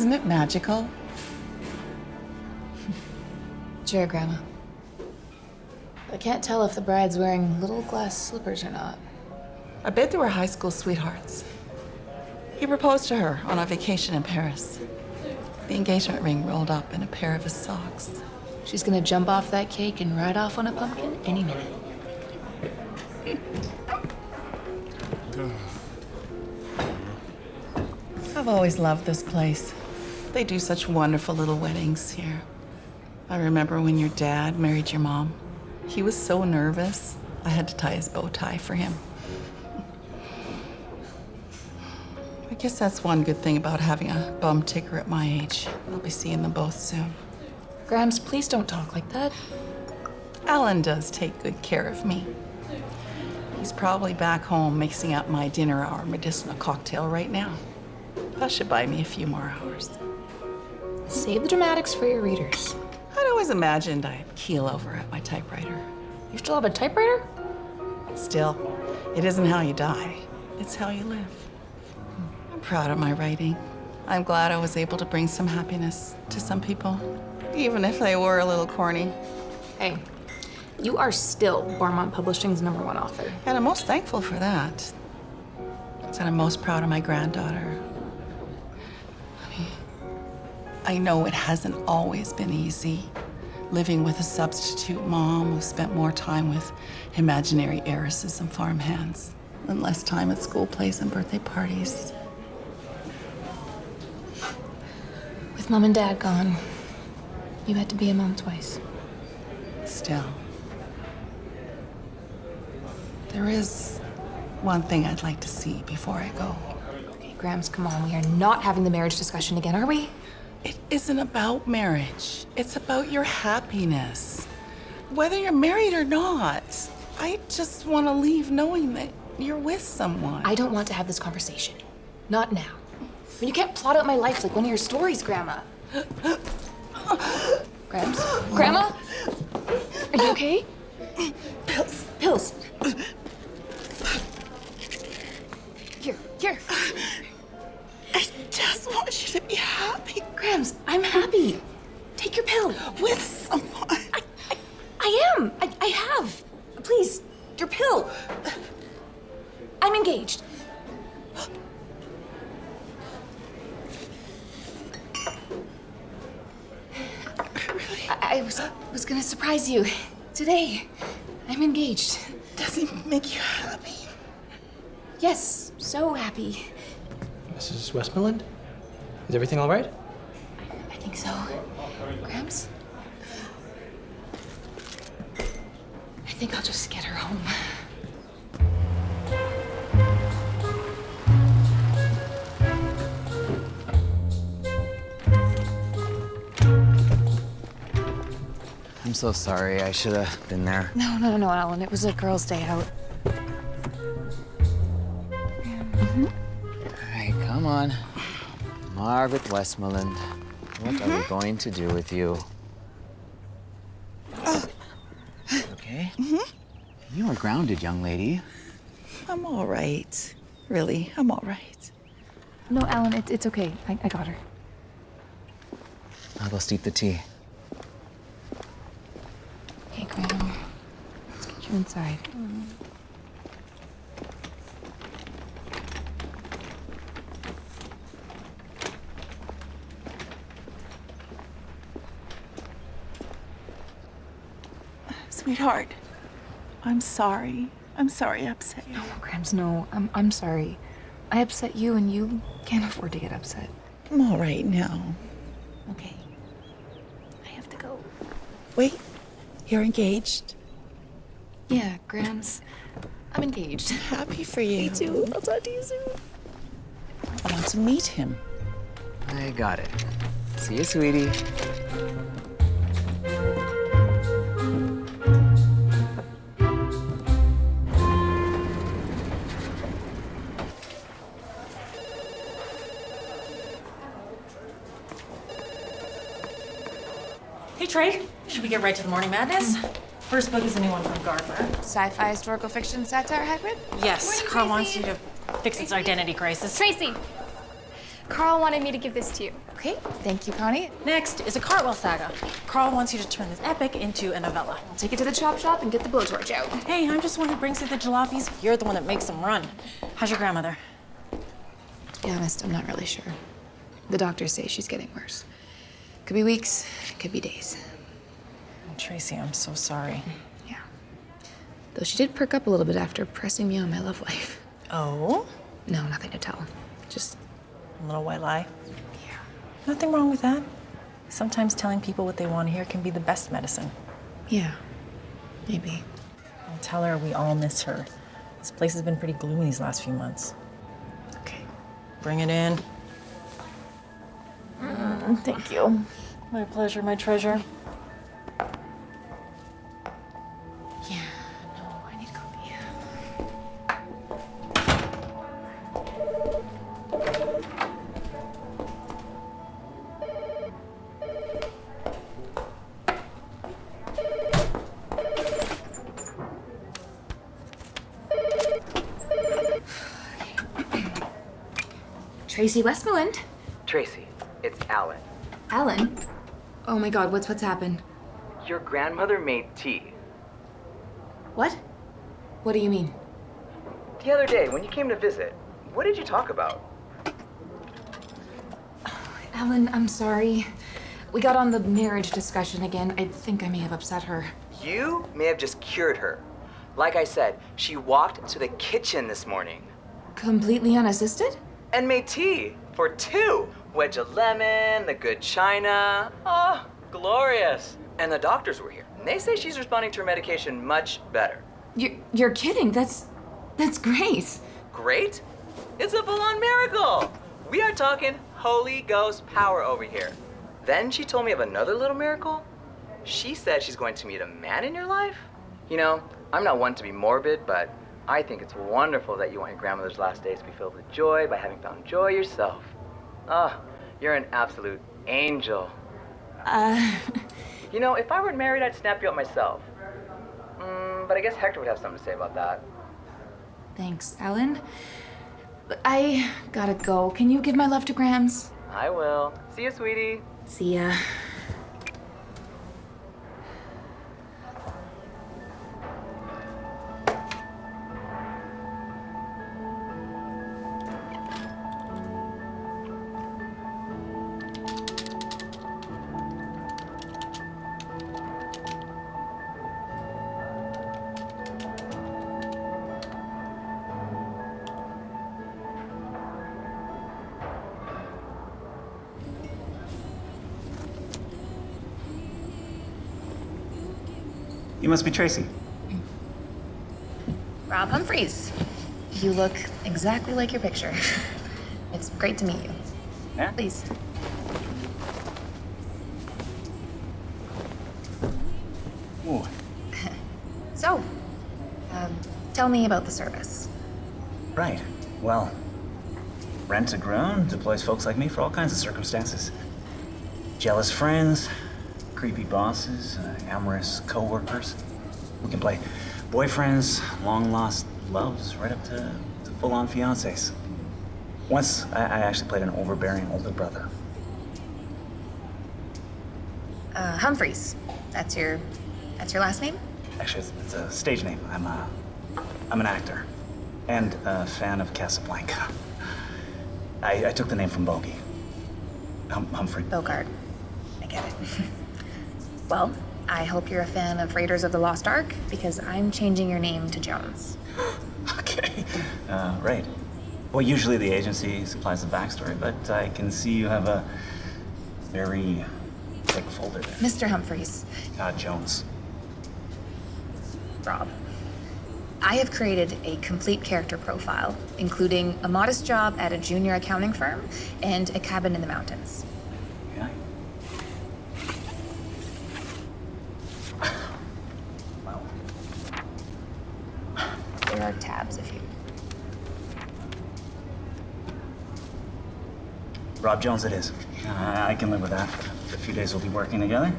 Isn't it magical? Sure, Grandma. I can't tell if the bride's wearing little glass slippers or not. I bet they were high school sweethearts. He proposed to her on a vacation in Paris. The engagement ring rolled up in a pair of his socks. She's gonna jump off that cake and ride off on a pumpkin any minute. I've always loved this place. They do such wonderful little weddings here. I remember when your dad married your mom. He was so nervous, I had to tie his bow tie for him. I guess that's one good thing about having a bum ticker at my age. I'll be seeing them both soon. Grams, please don't talk like that. Alan does take good care of me. He's probably back home mixing up my dinner hour medicinal cocktail right now. That should buy me a few more hours. Save the dramatics for your readers. I'd always imagined I'd keel over at my typewriter. You still have a typewriter? Still, it isn't how you die, it's how you live. I'm proud of my writing. I'm glad I was able to bring some happiness to some people, even if they were a little corny. Hey, you are still Barmont Publishing's #1 author. And I'm most thankful for that. And I'm most proud of my granddaughter. I know it hasn't always been easy, living with a substitute mom who spent more time with imaginary heiresses and farmhands and less time at school plays and birthday parties. With Mom and Dad gone, you had to be a mom twice. Still, there is one thing I'd like to see before I go. Okay, Grams, come on. We are not having the marriage discussion again, are we? It isn't about marriage. It's about your happiness. Whether you're married or not, I just want to leave knowing that you're with someone. I don't want to have this conversation. Not now. I mean, you can't plot out my life like one of your stories, Grandma. Grams? Grandma? Are you okay? Pills. Pills. Here. I just want you to be happy. Grams, I'm happy. Take your pill. With someone. I am. I have. Please, your pill. I'm engaged. Really? I was gonna surprise you today. I'm engaged. Does it make you happy? Yes, so happy. Mrs. Westmoreland? Is everything all right? I think so. Gramps? I think I'll just get her home. I'm so sorry. I should have been there. No, Alan. It was a girls' day out. All right, come on. Margaret Westmoreland, what are we going to do with you? Okay? You are grounded, young lady. I'm all right. Really, I'm all right. No, Alan, it's okay. I got her. I'll go steep the tea. Hey, Graham. Let's get you inside. Sweetheart, I'm sorry. I'm sorry I upset you. No, Grams, no. I'm sorry. I upset you, and you can't afford to get upset. I'm all right now. Okay. I have to go. Wait, you're engaged? Yeah, Grams. I'm engaged. Happy for you. Me too. I'll talk to you soon. I want to meet him. I got it. See you, sweetie. Hey, Trey, should we get right to the morning madness? First book is a new one from Gardner. Sci-fi historical fiction satire hybrid? Yes, Morning, Carl Tracy. wants you to fix its identity crisis. Tracy! Carl wanted me to give this to you. Okay, thank you, Connie. Next is a Cartwheel saga. Carl wants you to turn this epic into a novella. I'll take it to the chop shop and get the blowtorch out. Hey, I'm just one who brings you the jalopies. You're the one that makes them run. How's your grandmother? To be honest, I'm not really sure. The doctors say she's getting worse. Could be weeks, could be days. Tracy, I'm so sorry. Yeah. Though she did perk up a little bit after pressing me on my love life. Oh? No, nothing to tell. Just, A little white lie? yeah. Nothing wrong with that. Sometimes telling people what they want to hear can be the best medicine. Yeah, maybe. I'll tell her we all miss her. This place has been pretty gloomy these last few months. Okay. Bring it in. Thank you. My pleasure, my treasure. Yeah, no, I need coffee. Tracy Westmoreland. Tracy, it's Alan. Alan? Oh my God, what's happened? Your grandmother made tea. What? What do you mean? The other day, when you came to visit, what did you talk about? Alan, I'm sorry. We got on the marriage discussion again. I think I may have upset her. You may have just cured her. Like I said, she walked to the kitchen this morning Completely unassisted? and made tea for two. Wedge of lemon, the good china. Oh, glorious. And the doctors were here, and they say she's responding to her medication much better. You're kidding. That's great. Great? It's a full-on miracle. We are talking Holy Ghost power over here. Then she told me of another little miracle. She said she's going to meet a man in your life. You know, I'm not one to be morbid, but I think it's wonderful that you want your grandmother's last days to be filled with joy by having found joy yourself. Ah, you're an absolute angel. You know, if I were married, I'd snap you up myself. But I guess Hector would have something to say about that. Thanks, Alan. But I gotta go. Can you give my love to Grams? I will. See you, sweetie. See ya. You must be Tracy. Rob Humphreys. You look exactly like your picture. It's great to meet you. Yeah? Please. Ooh. So, tell me about the service. Right. Well, rent a Groom deploys folks like me for all kinds of circumstances. Jealous friends, creepy bosses, amorous co-workers. We can play boyfriends, long-lost loves, right up to full-on fiancés. Once, I actually played an overbearing older brother. Humphreys. That's your last name? Actually, it's a stage name. I'm an actor and a fan of Casablanca. I took the name from Bogey. Humphrey. Bogart. I get it. Well, I hope you're a fan of Raiders of the Lost Ark, because I'm changing your name to Jones. Okay. Right. Well, usually the agency supplies the backstory, but I can see you have a very thick folder there. Mr. Humphreys. Jones. Rob. I have created a complete character profile, including a modest job at a junior accounting firm and a cabin in the mountains. Yeah. Well, There are tabs if you... Rob Jones it is. I can live with that for the few days we'll be working together.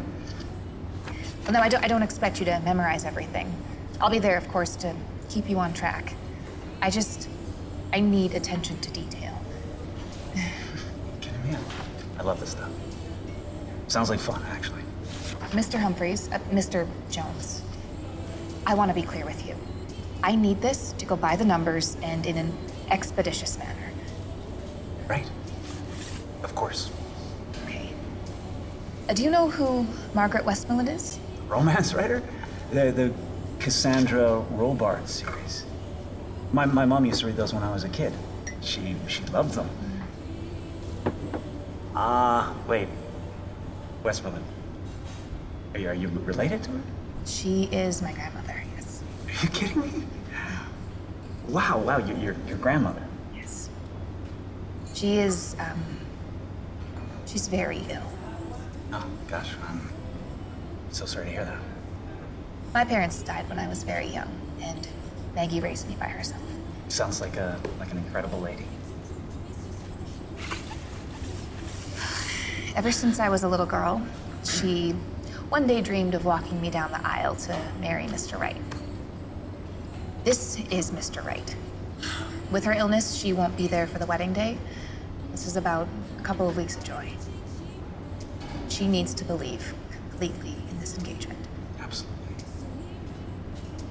Well, no, I don't expect you to memorize everything. I'll be there, of course, to keep you on track. I need attention to detail. Yeah, I love this stuff. Sounds like fun, actually. Mr. Humphreys, Mr. Jones, I want to be clear with you. I need this to go by the numbers and in an expeditious manner. Right. Of course. Okay. Do you know who Margaret Westmoreland is? Romance writer? The Cassandra Robards series. My mom used to read those when I was a kid. She loved them. Wait. Westmoreland. Are you related to her? She is my grandmother, yes. Are you kidding me? Wow, your grandmother. Yes. She is, she's very ill. Oh, gosh, I'm so sorry to hear that. My parents died when I was very young, and Maggie raised me by herself. Sounds like an incredible lady. Ever since I was a little girl, she one day dreamed of walking me down the aisle to marry Mr. Wright. This is Mr. Wright. With her illness, she won't be there for the wedding day. This is about a couple of weeks of joy. She needs to believe completely in this engagement. Absolutely.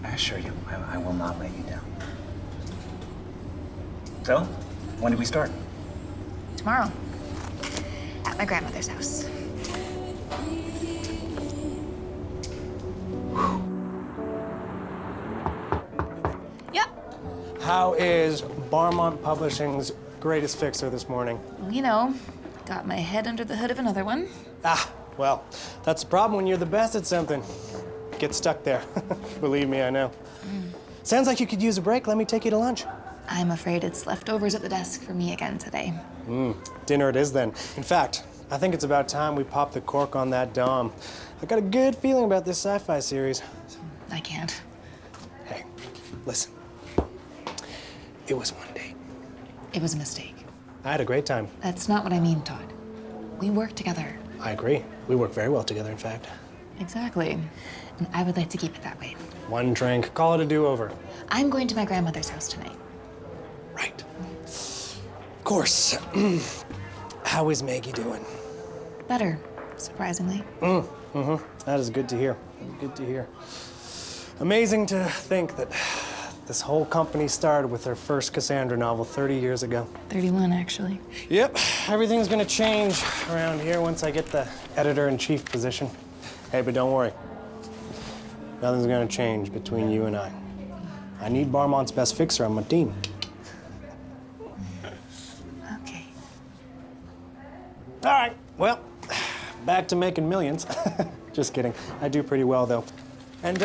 I assure you, I will not let you down. So, when do we start? Tomorrow, at my grandmother's house. Yep. How is Barmont Publishing's greatest fixer this morning? You know, got my head under the hood of another one. Well, that's the problem when you're the best at something. Get stuck there. Believe me, I know. Sounds like you could use a break. Let me take you to lunch. I'm afraid it's leftovers at the desk for me again today. Dinner it is then. In fact, I think it's about time we pop the cork on that Dom. I got a good feeling about this sci-fi series. I can't. Hey, listen. It was one date. It was a mistake. I had a great time. That's not what I mean, Todd. We work together. I agree. We work very well together, in fact. Exactly. And I would like to keep it that way. One drink, call it a do-over. I'm going to my grandmother's house tonight. Right. Of course. How is Maggie doing? Better, surprisingly. That is good to hear. Good to hear. Amazing to think that this whole company started with their first Cassandra novel 30 years ago. 31, actually. Yep, everything's gonna change around here once I get the editor-in-chief position. Hey, but don't worry. Nothing's gonna change between you and I. I need Barmont's best fixer on my team. Okay. All right, well, back to making millions. Just kidding. I do pretty well, though. And,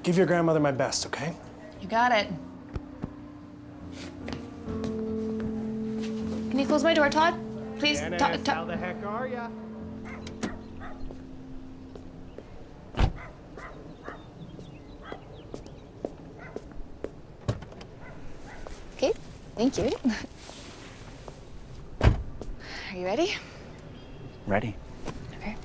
give your grandmother my best, okay? You got it. Can you close my door, Todd? Please, Todd. How the heck are ya? Okay, thank you. Are you ready? Ready. Okay.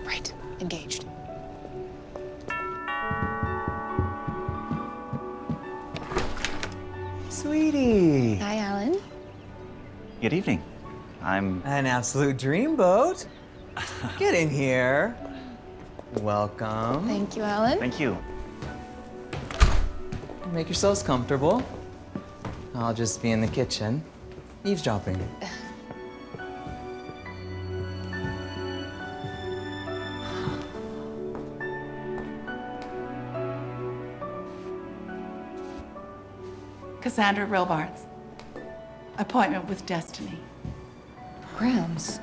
Right, engaged. Sweetie. Hi, Alan. Good evening. I'm... An absolute dreamboat. Get in here. Welcome. Thank you, Alan. Thank you. Make yourselves comfortable. I'll just be in the kitchen, eavesdropping. Cassandra Robards. Appointment with Destiny. Grams.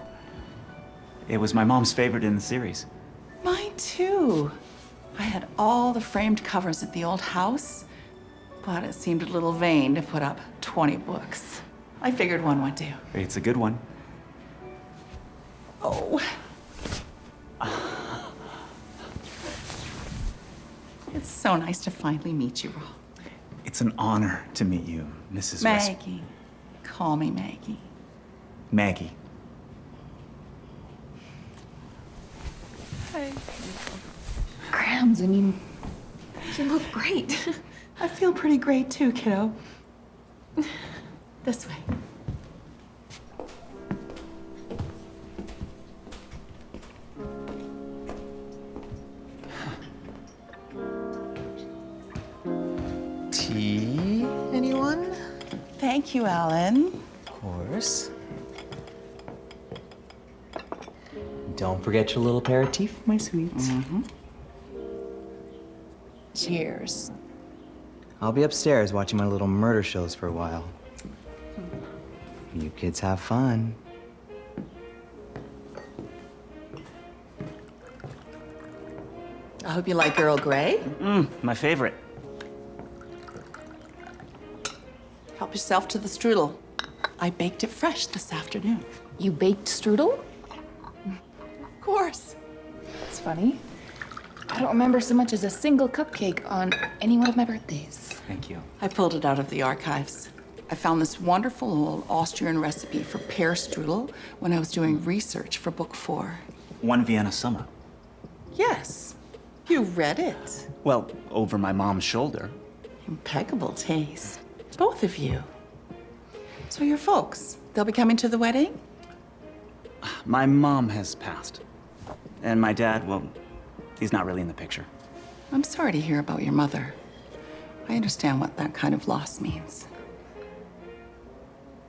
It was my mom's favorite in the series. Mine too. I had all the framed covers at the old house, but it seemed a little vain to put up 20 books. I figured one would do. It's a good one. Oh. It's so nice to finally meet you all. It's an honor to meet you, Mrs. Maggie. Call me Maggie. Maggie. Grams, I mean, you look great. I feel pretty great too, kiddo. This way. Tea, anyone? Thank you, Alan. Of course. Don't forget your little aperitif, my sweets. Cheers. I'll be upstairs watching my little murder shows for a while. You kids have fun. I hope you like Earl Grey. My favorite. Help yourself to the strudel. I baked it fresh this afternoon. You baked strudel? Of course. That's funny. I don't remember so much as a single cupcake on any one of my birthdays. Thank you. I pulled it out of the archives. I found this wonderful old Austrian recipe for pear strudel when I was doing research for book 4. One Vienna summer. Yes, you read it. Well, over my mom's shoulder. Impeccable taste. Both of you. So your folks, they'll be coming to the wedding? My mom has passed. And my dad, well, he's not really in the picture. I'm sorry to hear about your mother. I understand what that kind of loss means.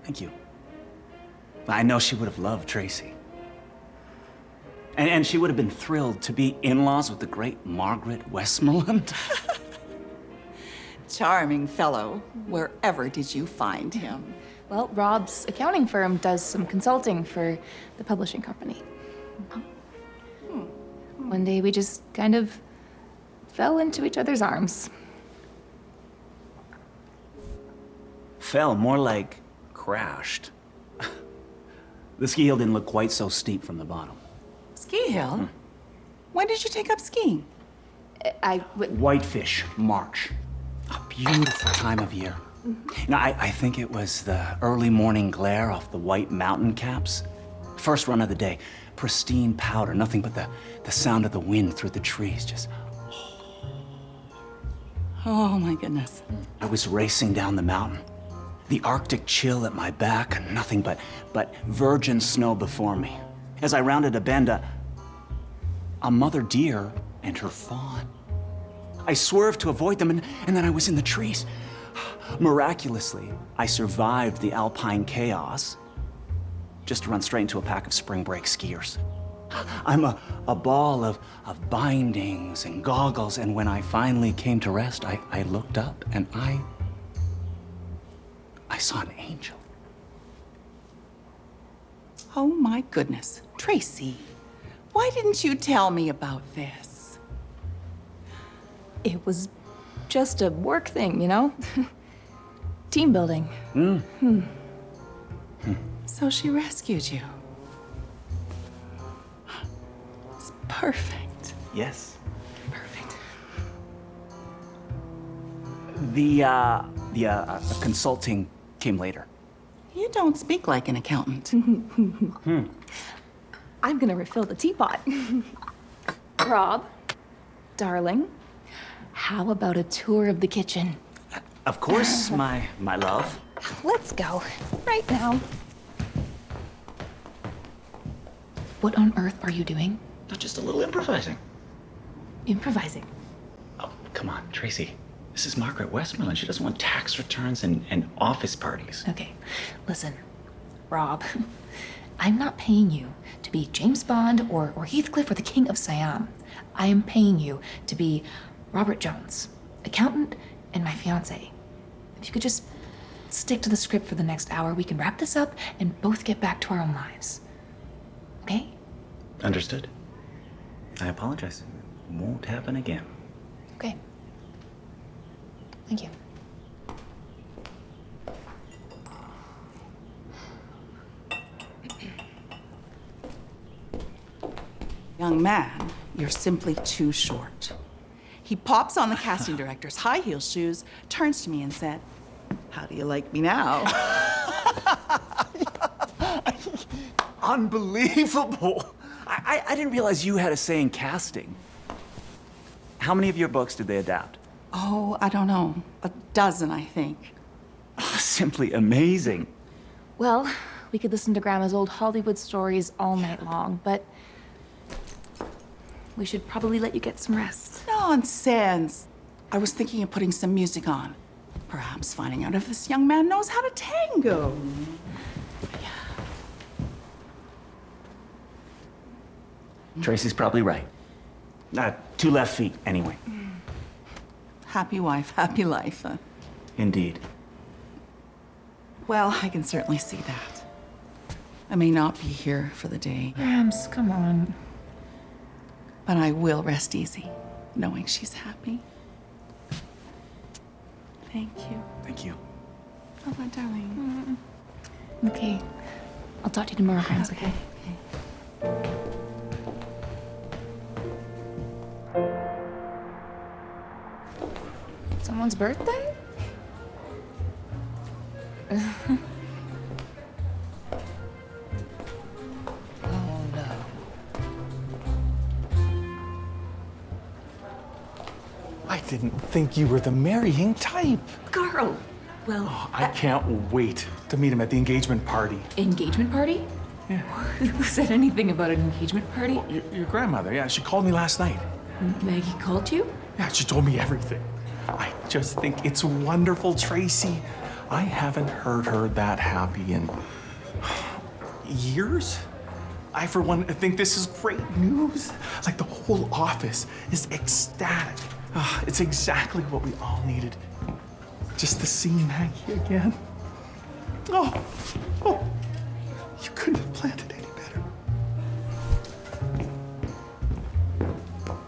Thank you. I know she would have loved Tracy. And she would have been thrilled to be in-laws with the great Margaret Westmoreland. Charming fellow. Wherever did you find him? Well, Rob's accounting firm does some consulting for the publishing company. One day we just kind of fell into each other's arms. Fell, more like crashed. The ski hill didn't look quite so steep from the bottom. Ski hill? When did you take up skiing? Whitefish March. A beautiful time of year. You know, I think it was the early morning glare off the white mountain caps. First run of the day. Pristine powder, nothing but the sound of the wind through the trees, just... Oh my goodness. I was racing down the mountain. The Arctic chill at my back, and nothing but virgin snow before me. As I rounded a bend, a mother deer and her fawn. I swerved to avoid them, and then I was in the trees. Miraculously, I survived the alpine chaos, just to run straight into a pack of spring break skiers. I'm a ball of bindings and goggles, and when I finally came to rest, I looked up, and I saw an angel. Oh my goodness. Tracy, why didn't you tell me about this? It was just a work thing, you know? Team building. So she rescued you. It's perfect. Yes. Perfect. The consulting came later. You don't speak like an accountant. I'm gonna refill the teapot. Rob, darling, how about a tour of the kitchen? Of course, my love. Let's go, right now. What on earth are you doing? Just a little improvising. Improvising. Oh, come on, Tracy. This is Margaret Westmoreland. She doesn't want tax returns and office parties. Okay, listen, Rob, I'm not paying you to be James Bond or Heathcliff or the King of Siam. I am paying you to be Robert Jones, accountant and my fiancé. If you could just stick to the script for the next hour, we can wrap this up and both get back to our own lives. Okay? Understood. I apologize. Won't happen again. Okay. Thank you. Young man, you're simply too short. He pops on the casting director's high heel shoes, turns to me and said, "How do you like me now?" Unbelievable! I didn't realize you had a say in casting. How many of your books did they adapt? Oh, I don't know. A dozen, I think. Simply amazing. Well, we could listen to Grandma's old Hollywood stories all night long, but we should probably let you get some rest. Nonsense. I was thinking of putting some music on. Perhaps finding out if this young man knows how to tango. Tracy's probably right. 2 left feet, anyway. Happy wife, happy life. Indeed. Well, I can certainly see that. I may not be here for the day, Rams, come on. but I will rest easy, knowing she's happy. Thank you. Thank you. Bye-bye, darling. Okay. I'll talk to you tomorrow, Grams, okay? Someone's birthday? Oh, no. I didn't think you were the marrying type. Carl! Well, I can't wait to meet him at the engagement party. engagement party? Yeah. Who said anything about an engagement party? Your grandmother, yeah, she called me last night. Maggie called you? Yeah, she told me everything. I just think it's wonderful, Tracy. I haven't heard her that happy in years. I, for one, think this is great news. Like the whole office is ecstatic. It's exactly what we all needed. Just to see Maggie again. Oh, you couldn't have planned it any better.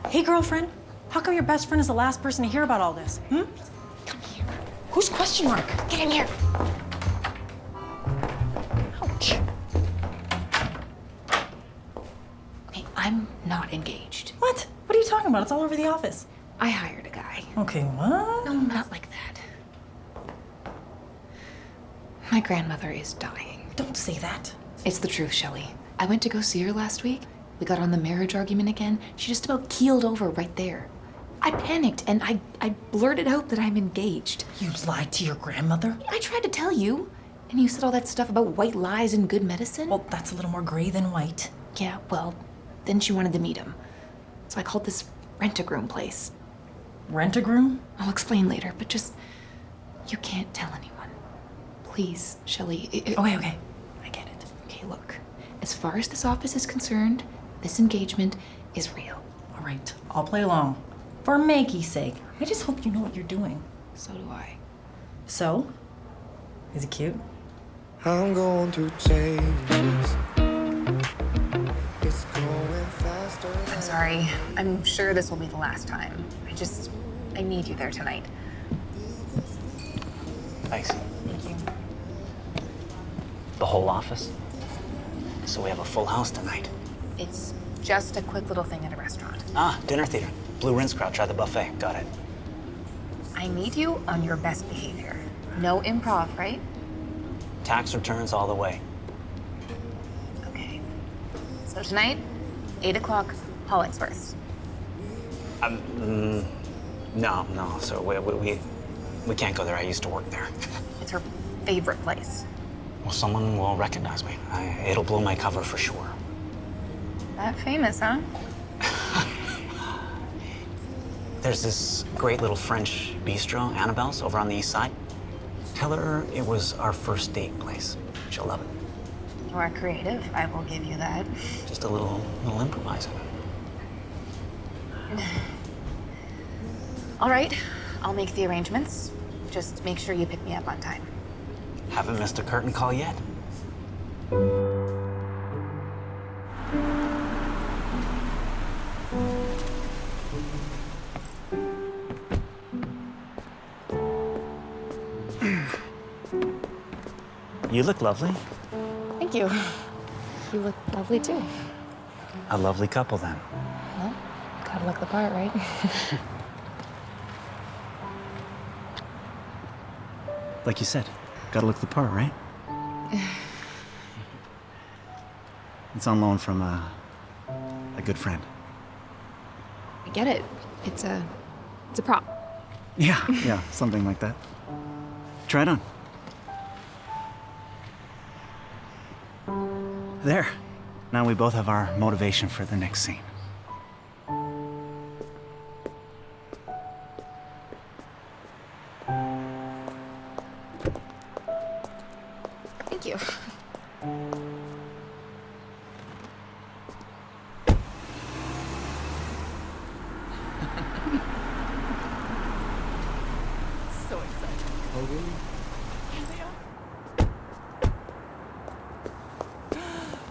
Hey, girlfriend. How come your best friend is the last person to hear about all this? Come here. Who's question mark? Get in here. Ouch. Hey, I'm not engaged. What? What are you talking about? It's all over the office. I hired a guy. Okay, what? No, not like that. My grandmother is dying. Don't say that. It's the truth, Shelley. I went to go see her last week. We got on the marriage argument again. She just about keeled over right there. I panicked and I blurted out that I'm engaged. You lied to your grandmother? I tried to tell you. And you said all that stuff about white lies and good medicine. Well, that's a little more gray than white. Yeah, well, then she wanted to meet him. So I called this rent-a-groom place. Rent-a-groom? I'll explain later, but just, you can't tell anyone. Please, Shelley. Okay. I get it. Okay, look. As far as this office is concerned, this engagement is real. All right, I'll play along. For Maggie's sake. I just hope you know what you're doing. So do I. So? Is it cute? I'm going through changes. It's going faster. I'm sorry. I'm sure this will be the last time. I need you there tonight. Thanks. Thank you. The whole office? So we have a full house tonight. It's just a quick little thing at a restaurant. Dinner theater. Blue Rinse Crowd, try the buffet. Got it. I need you on your best behavior. No improv, right? Tax returns all the way. Okay. So tonight, 8 o'clock, Hollingsworth's. No. So we can't go there. I used to work there. It's her favorite place. Well, someone will recognize me. It'll blow my cover for sure. That famous, huh? There's this great little French bistro, Annabelle's, over on the east side. Tell her it was our first date place. She'll love it. You are creative, I will give you that. Just a little improvising. All right, I'll make the arrangements. Just make sure you pick me up on time. Haven't missed a curtain call yet. You look lovely. Thank you. You look lovely too. A lovely couple then. Well, gotta look the part, right? Like you said, gotta look the part, right? It's on loan from a good friend. I get it. It's a prop. Yeah, something like that. Try it on. There. Now we both have our motivation for the next scene. Thank you. So excited. Oh, really?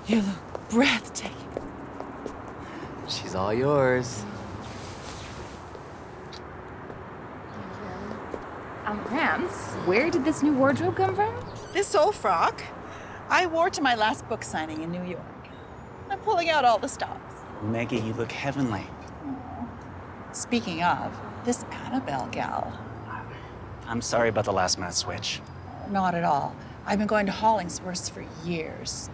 You look breathtaking. She's all yours. Rams, where did this new wardrobe come from? This old frock, I wore to my last book signing in New York. I'm pulling out all the stops. Maggie, you look heavenly. Speaking of, this Annabelle gal, I'm sorry about the last-minute switch. not at all. I've been going to Hollingsworth's for years.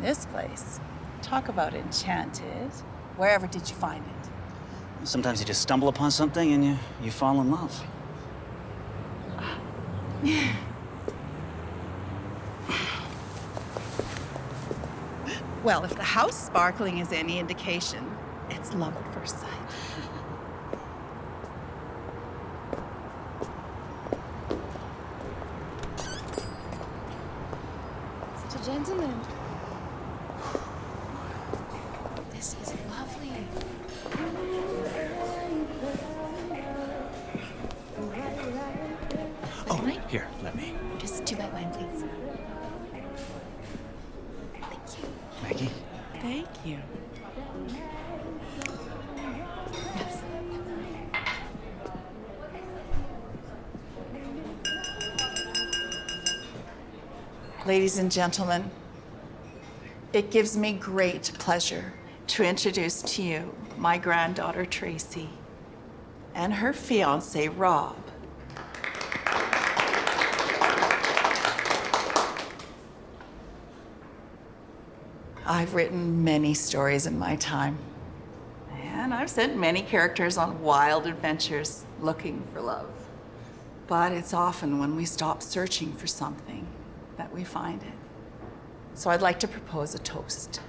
This place, talk about enchanted. Wherever did you find it? Sometimes you just stumble upon something and you fall in love. Well, if the house sparkling is any indication, it's love at first sight. Such a gentleman. This is lovely. Oh, here, let me. Just 2 white wine, please. Thank you. Maggie? Thank you. Yes. Ladies and gentlemen, it gives me great pleasure to introduce to you my granddaughter, Tracy, and her fiancé, Rob. I've written many stories in my time, and I've sent many characters on wild adventures looking for love. But it's often when we stop searching for something that we find it. So I'd like to propose a toast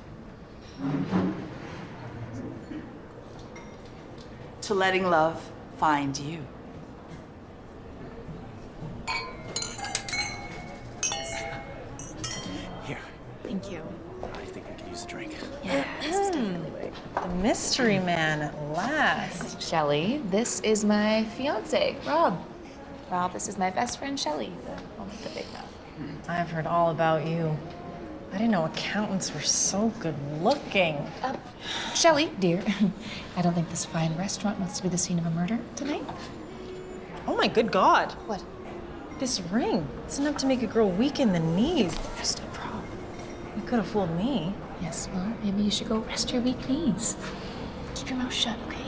to letting love find you. Here. Thank you. I think we could use a drink. Yeah, this is definitely right. The mystery man at last. Shelley, this is my fiance, Rob. Rob, this is my best friend, Shelley, the one with the big mouth. I've heard all about you. I didn't know accountants were so good looking. Shelley, dear, I don't think this fine restaurant wants to be the scene of a murder tonight. Oh my good God. What? This ring, it's enough to make a girl weak in the knees. Just a prop. You could have fooled me. Yes, well, maybe you should go rest your weak knees. Keep your mouth shut, okay?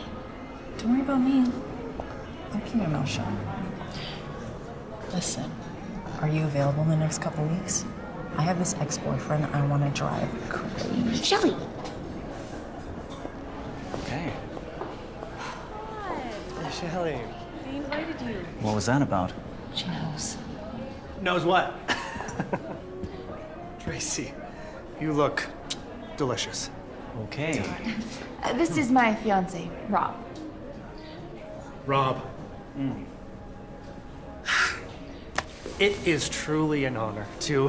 Don't worry about me. I'll keep my mouth shut. Listen, are you available in the next couple weeks? I have this ex-boyfriend I want to drive crazy. Shelley! Okay. Shelly. They invited you. What was that about? She knows. Knows what? Tracy, you look delicious. Okay. This is my fiance, Rob. Rob. It is truly an honor to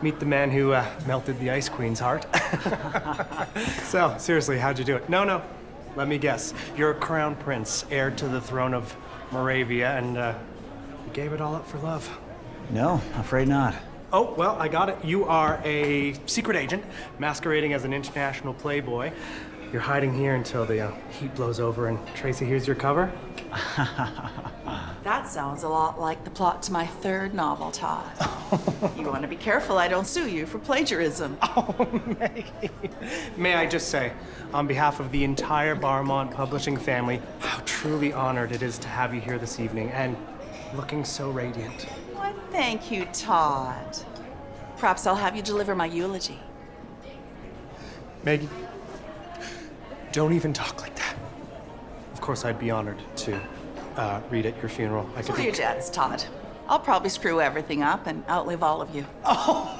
meet the man who melted the Ice Queen's heart. So, seriously, how'd you do it? No, let me guess. You're a crown prince, heir to the throne of Moravia, and you gave it all up for love. No, afraid not. Oh, well, I got it. You are a secret agent masquerading as an international playboy. You're hiding here until the heat blows over and Tracy hears your cover? That sounds a lot like the plot to my third novel, Todd. You want to be careful I don't sue you for plagiarism. Oh, Maggie. May I just say, on behalf of the entire Barmont publishing family, how truly honored it is to have you here this evening and looking so radiant. Why, thank you, Todd. Perhaps I'll have you deliver my eulogy. Maggie, don't even talk like that. Of course, I'd be honored to read at your funeral. I So could your dad's Todd. I'll probably screw everything up and outlive all of you. Oh,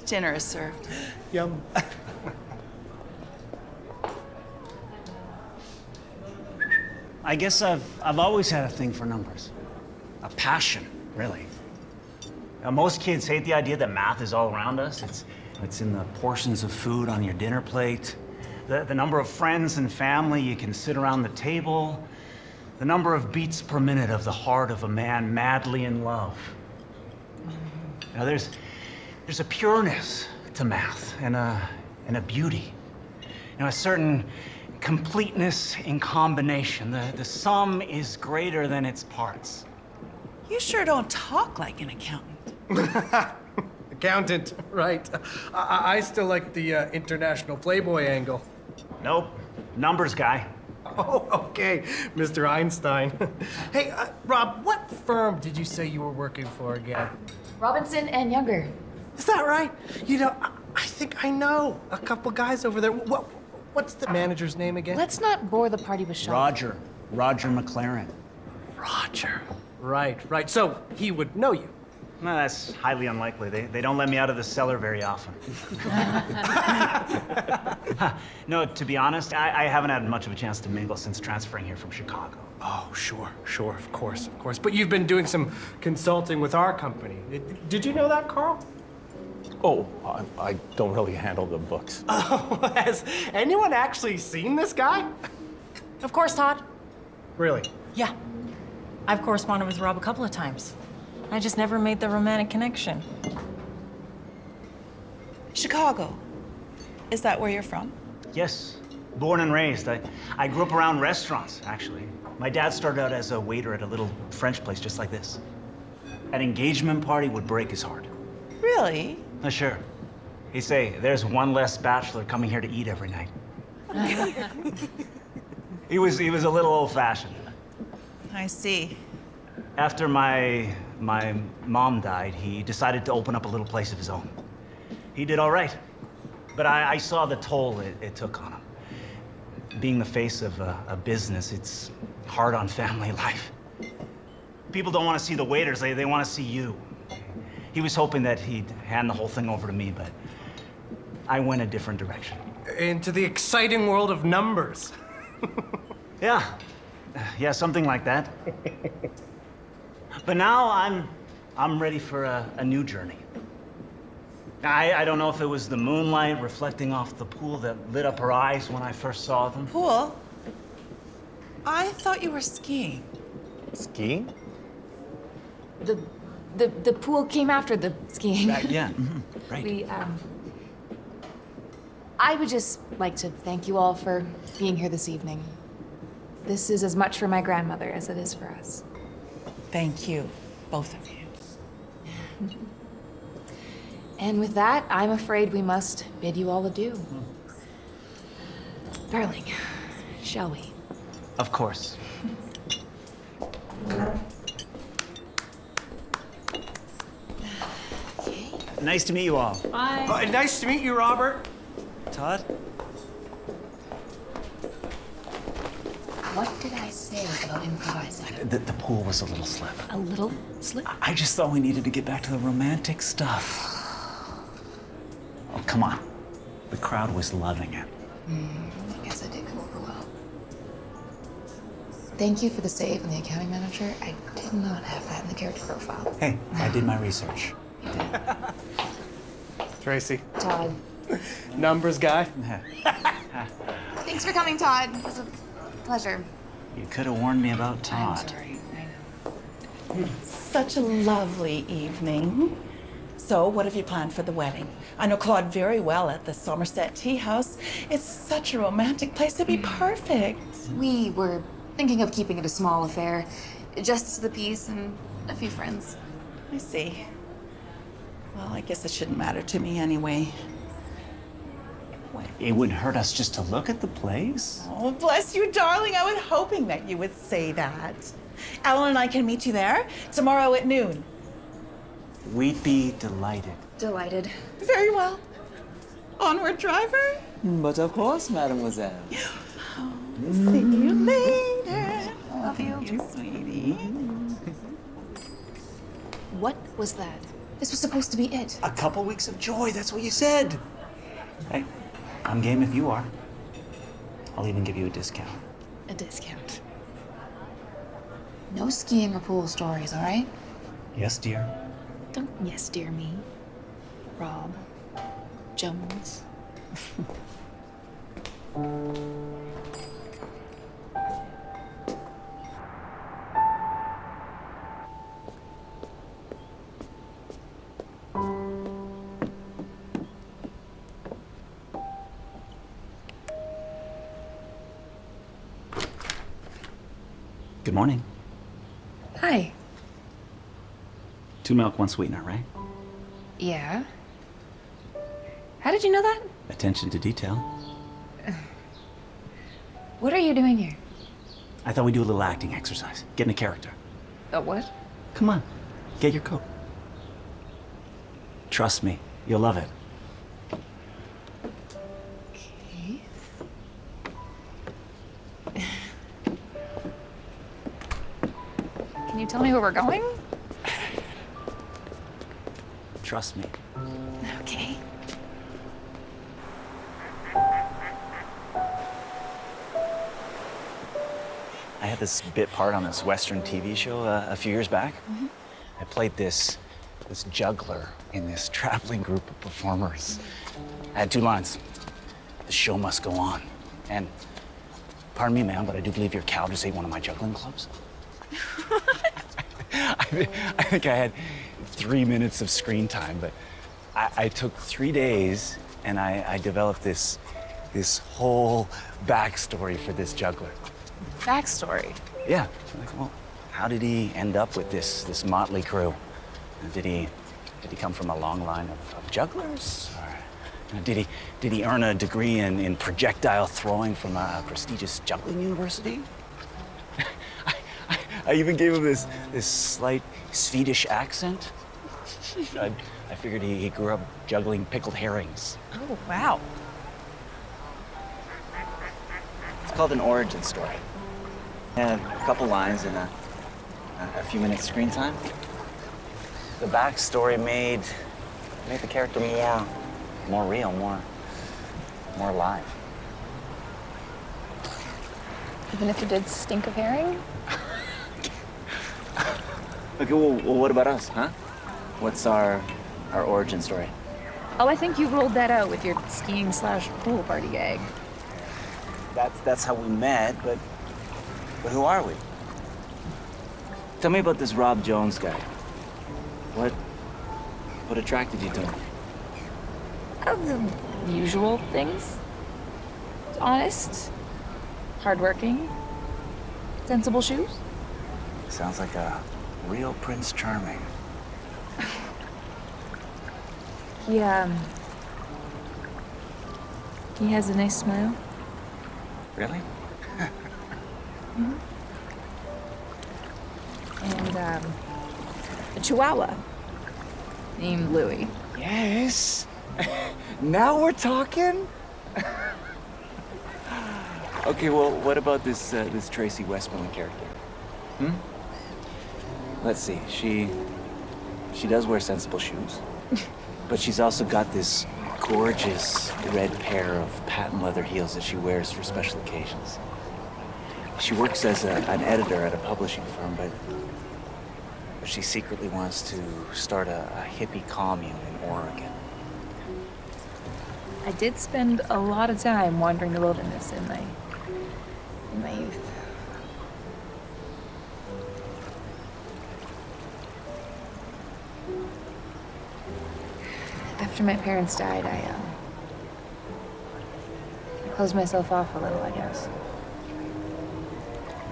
Dinner is served. Yum. I guess I've always had a thing for numbers. A passion, really. Now, most kids hate the idea that math is all around us. It's in the portions of food on your dinner plate, the number of friends and family you can sit around the table, the number of beats per minute of the heart of a man madly in love. Now, there's a pureness to math and a beauty. You know, a certain completeness in combination. The sum is greater than its parts. You sure don't talk like an accountant. Accountant, right. I still like the international Playboy angle. Nope, numbers guy. Oh, okay, Mr. Einstein. Hey, Rob, what firm did you say you were working for again? Robinson and Younger. Is that right? You know, I think I know a couple guys over there. What's the manager's name again? Let's not bore the party with Sean. Roger McLaren. Roger. Right. So he would know you. No, that's highly unlikely. They don't let me out of the cellar very often. No, to be honest, I haven't had much of a chance to mingle since transferring here from Chicago. Oh, sure, of course. But you've been doing some consulting with our company. Did you know that, Carl? Oh, I don't really handle the books. Oh, has anyone actually seen this guy? Of course, Todd. Really? Yeah. I've corresponded with Rob a couple of times. I just never made the romantic connection. Chicago. Is that where you're from? Yes, born and raised. I grew up around restaurants, actually. My dad started out as a waiter at a little French place just like this. An engagement party would break his heart. Really? Sure. He'd say, there's one less bachelor coming here to eat every night. He was a little old-fashioned. I see. After my mom died, he decided to open up a little place of his own. He did all right, but I saw the toll it took on him. Being the face of a business, it's hard on family life. People don't want to see the waiters, they want to see you. He was hoping that he'd hand the whole thing over to me, but I went a different direction. Into the exciting world of numbers. Yeah, something like that. But now I'm ready for a new journey. I don't know if it was the moonlight reflecting off the pool that lit up her eyes when I first saw them. Pool? I thought you were skiing. Skiing? The pool came after the skiing. Yeah, right. I would just like to thank you all for being here this evening. This is as much for my grandmother as it is for us. Thank you, both of you. And with that, I'm afraid we must bid you all adieu. Darling, shall we? Of course. Nice to meet you all. Bye. Nice to meet you, Robert. Todd? What did I say about improvising? The pool was a little slip. A little slip? I just thought we needed to get back to the romantic stuff. Oh, come on. The crowd was loving it. I guess I did go over well. Thank you for the save and the accounting manager. I did not have that in the character profile. Hey, I did my research. Tracy. Todd. Numbers guy. Thanks for coming, Todd. It was a pleasure. You could have warned me about Todd. I'm sorry. I know. Such a lovely evening. So, what have you planned for the wedding? I know Claude very well at the Somerset Tea House. It's such a romantic place. It'd be perfect. We were thinking of keeping it a small affair. Justice of the peace and a few friends. I see. Well, I guess it shouldn't matter to me anyway. It wouldn't hurt us just to look at the place. Oh, bless you, darling. I was hoping that you would say that. Alan and I can meet you there tomorrow at noon. We'd be delighted. Delighted. Very well. Onward, driver. But of course, mademoiselle. See you later. Love you, sweetie. What was that? This was supposed to be it. A couple weeks of joy, that's what you said. Hey, I'm game if you are. I'll even give you a discount. A discount. No skiing or pool stories, all right? Yes, dear. Don't yes, dear me. Rob. Jones. Good morning. Hi. 2 milk, 1 sweetener, right? Yeah? How did you know that? Attention to detail. What are you doing here? I thought we'd do a little acting exercise. Get in a character. A what? Come on, get your coat. Trust me, you'll love it. Okay. Can you tell me where we're going? Trust me. Okay. I had this bit part on this Western TV show a few years back. I played this juggler in this traveling group of performers. I had 2 lines. The show must go on. And pardon me, ma'am, but I do believe your cow just ate one of my juggling clubs. I think I had 3 minutes of screen time, but I took 3 days and I developed this whole backstory for this juggler. Backstory. Yeah. Like, well, how did he end up with this motley crew? Did he come from a long line of jugglers? Or did he earn a degree in projectile throwing from a prestigious juggling university? I even gave him this slight Swedish accent. I figured he grew up juggling pickled herrings. Oh, wow. It's called an origin story. And a couple lines and a few minutes screen time. The backstory made the character more real, more alive. Even if it did stink of herring? Okay, well, what about us, huh? What's our origin story? Oh, I think you rolled that out with your skiing/pool party gag. That's how we met, but who are we? Tell me about this Rob Jones guy. What attracted you to him? The usual things. Honest, hardworking, sensible shoes. Sounds like a real Prince Charming. He has a nice smile. Really? And a chihuahua named Louie. Yes. Now we're talking. Okay, well, what about this Tracy Westmoreland character? Let's see. She does wear sensible shoes, but she's also got this gorgeous red pair of patent leather heels that she wears for special occasions. She works as an editor at a publishing firm, but she secretly wants to start a hippie commune in Oregon. I did spend a lot of time wandering the wilderness in my youth. After my parents died, I closed myself off a little, I guess.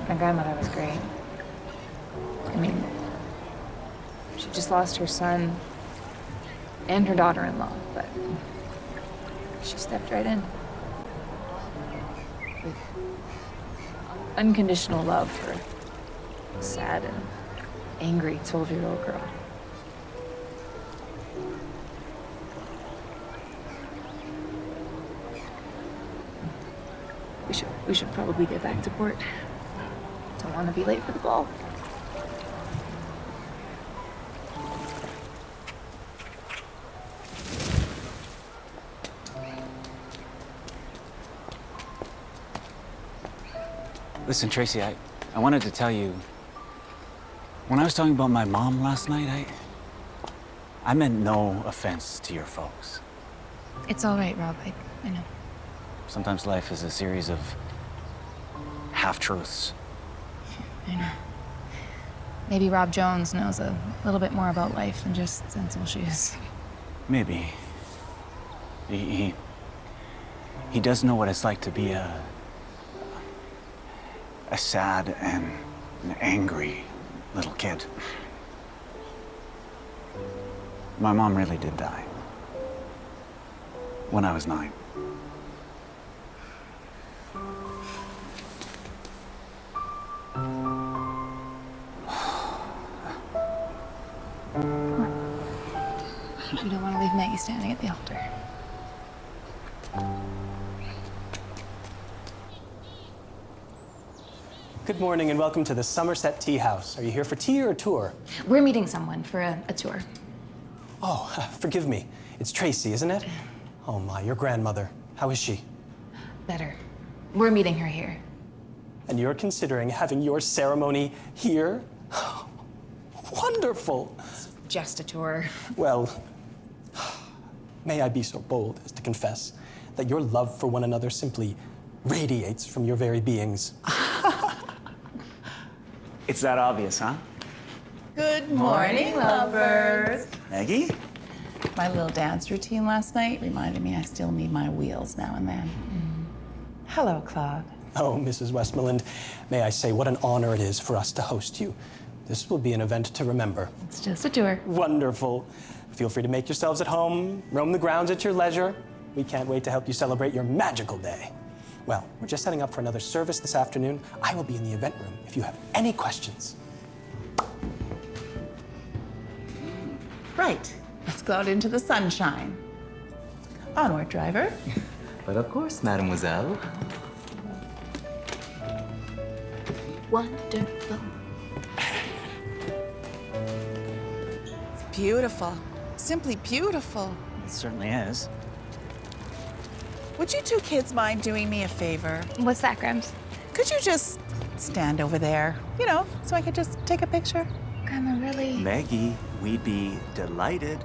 My grandmother was great. I mean, she just lost her son and her daughter-in-law, but she stepped right in with unconditional love for a sad and angry 12-year-old girl. We should probably get back to port. Don't want to be late for the ball. Listen, Tracy, I wanted to tell you, when I was talking about my mom last night, I meant no offense to your folks. It's all right, Rob. I know. Sometimes life is a series of half-truths. I know. Maybe Rob Jones knows a little bit more about life than just sensible shoes. Maybe. He does know what it's like to be a sad and an angry little kid. My mom really did die when I was 9. You don't want to leave Maggie standing at the altar. Good morning and welcome to the Somerset Tea House. Are you here for tea or a tour? We're meeting someone for a tour. Oh, forgive me. It's Tracy, isn't it? Oh my, your grandmother. How is she? Better. We're meeting her here. And you're considering having your ceremony here? Wonderful. It's just a tour. Well, may I be so bold as to confess that your love for one another simply radiates from your very beings. It's that obvious, huh? Good morning, lovers. Maggie? My little dance routine last night reminded me I still need my wheels now and then. Hello, Claude. Oh, Mrs. Westmoreland, may I say what an honor it is for us to host you. This will be an event to remember. It's just a tour. Wonderful. Feel free to make yourselves at home, roam the grounds at your leisure. We can't wait to help you celebrate your magical day. Well, we're just setting up for another service this afternoon. I will be in the event room if you have any questions. Right. Let's go out into the sunshine. Onward, driver. But of course, mademoiselle. Wonderful. It's beautiful. Simply beautiful. It certainly is. Would you two kids mind doing me a favor? What's that, Grams? Could you just stand over there, so I could just take a picture? Grandma, really? Maggie, we'd be delighted.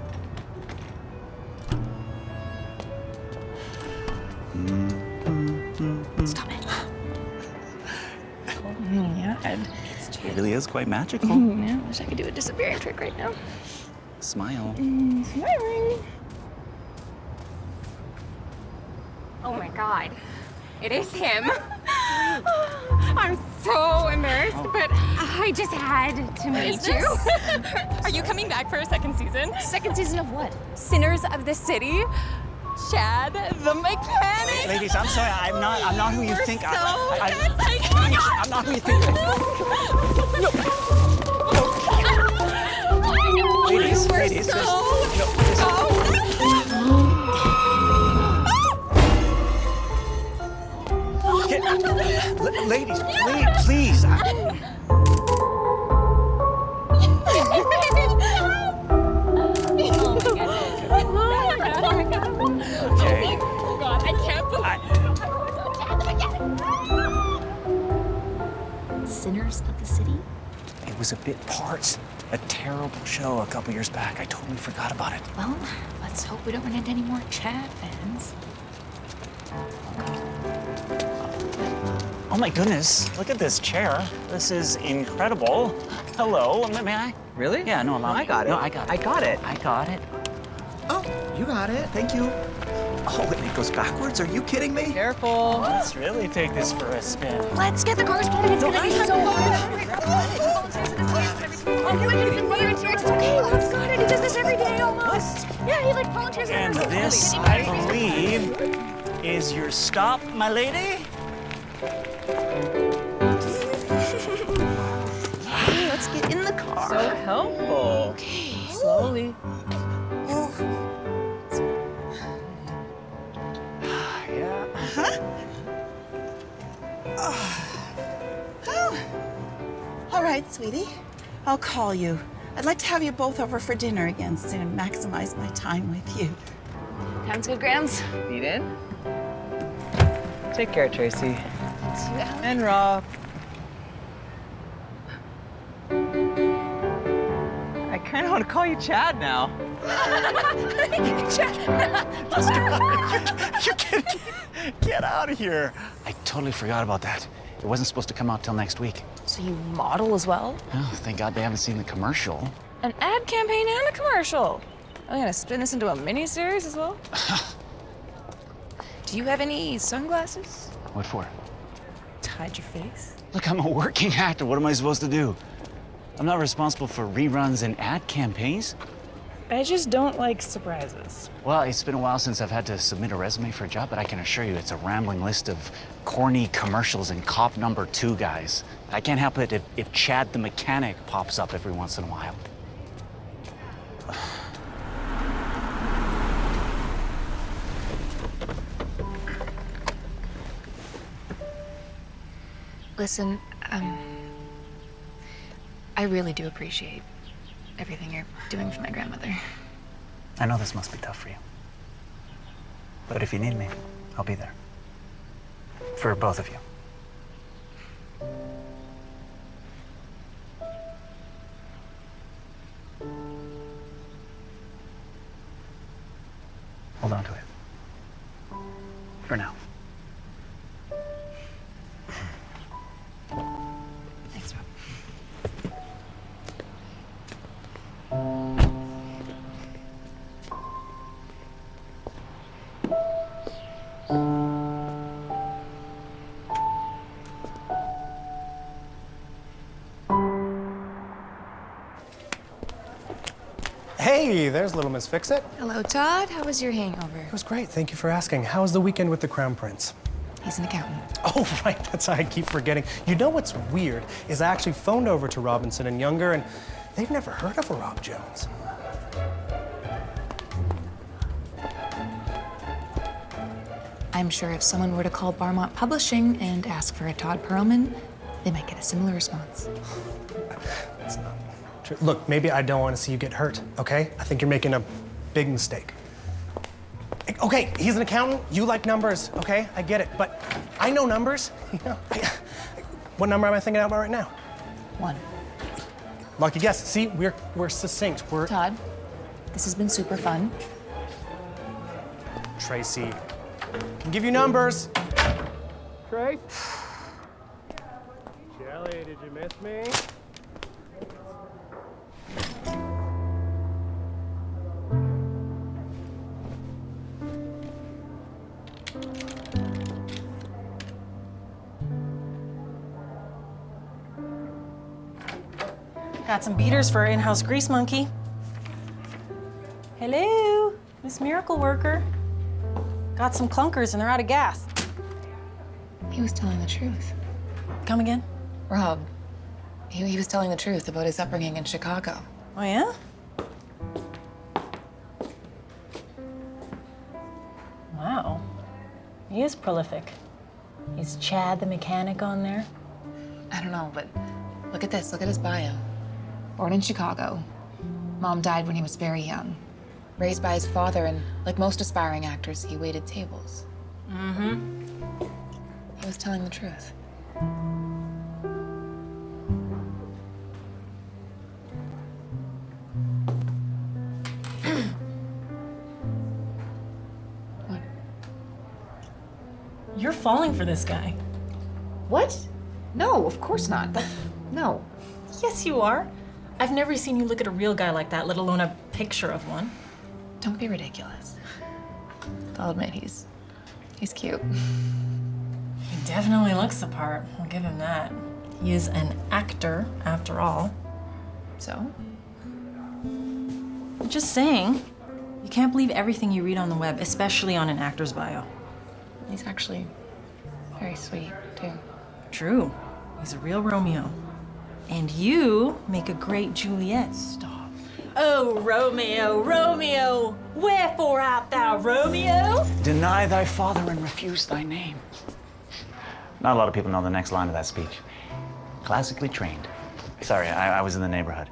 Stop it. Yeah, It really is quite magical. Yeah, wish I could do a disappearing trick right now. Smile. Smiling. Oh my God. It is him. I'm so embarrassed, but I just had to meet you. Are you coming back for a second season? Second season of what? Sinners of the City. Chad the mechanic. Ladies, I'm sorry. I'm not who you You're think. so I'm not who you think. No. Ladies, We're ladies. Ladies, please. Okay. Oh God, I can't believe Sinners of the City? It was a bit part. A terrible show a couple years back. I totally forgot about it. Well, let's hope we don't run into any more Chad fans. Oh my goodness, look at this chair. This is incredible. Hello, may I? Really? Yeah, no, allow me. I got it. No, I got it. I got it. I got it. Oh, you got it. Thank you. Oh, and it goes backwards? Are you kidding me? Careful. Let's really take this for a spin. Let's get the cars started. It's gonna be so It's okay. Rob's got it. He does this every day almost. Yeah, he volunteers. And this, I believe, is your stop, my lady. Hey, let's get in the car. So helpful. Okay. Slowly. Yeah. Huh? Oh. All right, sweetie. I'll call you. I'd like to have you both over for dinner again soon and maximize my time with you. Sounds good, Grams. Eat in. Take care, Tracy. And Rob. I kind of want to call you Chad now. You're kidding. Get out of here. I totally forgot about that. It wasn't supposed to come out till next week. So you model as well? Oh, thank God they haven't seen the commercial. An ad campaign and a commercial. I'm gonna spin this into a mini-series as well. Do you have any sunglasses? What for? To hide your face? Look, I'm a working actor. What am I supposed to do? I'm not responsible for reruns and ad campaigns. I just don't like surprises. Well, it's been a while since I've had to submit a resume for a job, but I can assure you it's a rambling list of corny commercials and cop number 2 guys. I can't help it if Chad the mechanic pops up every once in a while. Listen, I really do appreciate everything you're doing for my grandmother. I know this must be tough for you. But if you need me, I'll be there. For both of you. Hold on to it. For now. Thanks, Rob. Hey, there's little Miss Fix-It. Hello, Todd. How was your hangover? It was great, thank you for asking. How was the weekend with the Crown Prince? He's an accountant. Oh, right, that's how I keep forgetting. You know what's weird is I actually phoned over to Robinson and Younger, and they've never heard of a Rob Jones. I'm sure if someone were to call Barmont Publishing and ask for a Todd Perlman, they might get a similar response. That's not true. Look, maybe I don't want to see you get hurt, okay? I think you're making a big mistake. Okay, he's an accountant. You like numbers, okay? I get it, but I know numbers. You know, what number am I thinking about right now? 1. Lucky guess. See, we're succinct. We're Todd, this has been super fun. Tracy. Can give you numbers. Trace. Shelly, did you miss me? Got some beaters for our in-house grease monkey. Hello, Miss Miracle Worker. Got some clunkers and they're out of gas. He was telling the truth. Come again? Rob, he was telling the truth about his upbringing in Chicago. Oh, yeah? Wow. He is prolific. Is Chad the mechanic on there? I don't know, but look at this. Look at his bio. Born in Chicago. Mom died when he was very young. Raised by his father, and like most aspiring actors, he waited tables. Mm-hmm. He was telling the truth. What? You're falling for this guy. What? No, of course not. No. Yes, you are. I've never seen you look at a real guy like that, let alone a picture of one. Don't be ridiculous. I'll admit he's cute. He definitely looks the part. I'll give him that. He is an actor, after all. So? Just saying, you can't believe everything you read on the web, especially on an actor's bio. He's actually very sweet, too. True. He's a real Romeo. And you make a great Juliet. Stop. Oh, Romeo, Romeo, wherefore art thou, Romeo? Deny thy father and refuse thy name. Not a lot of people know the next line of that speech. Classically trained. Sorry, I was in the neighborhood.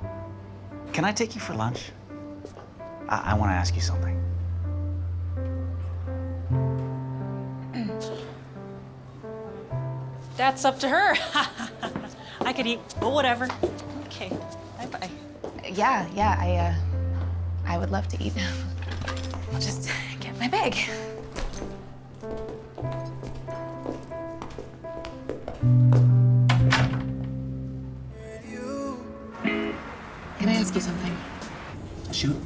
Can I take you for lunch? I want to ask you something. That's up to her. I could eat, but whatever. Okay, bye-bye. Yeah, I would love to eat. I'll just get my bag. Can I ask you something? Shoot.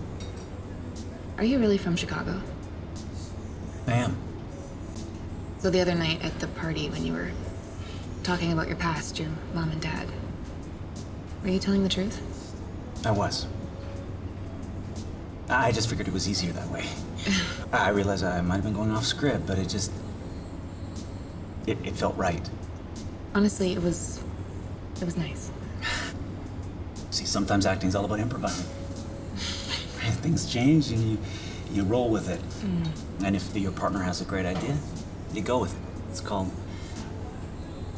Are you really from Chicago? I am. So the other night at the party when you were talking about your past, your mom and dad, were you telling the truth? I was. I just figured it was easier that way. I realized I might have been going off script, but it just... It felt right. Honestly, it was nice. See, sometimes acting's all about improvising. Things change and you roll with it. And if your partner has a great idea, you go with it. It's called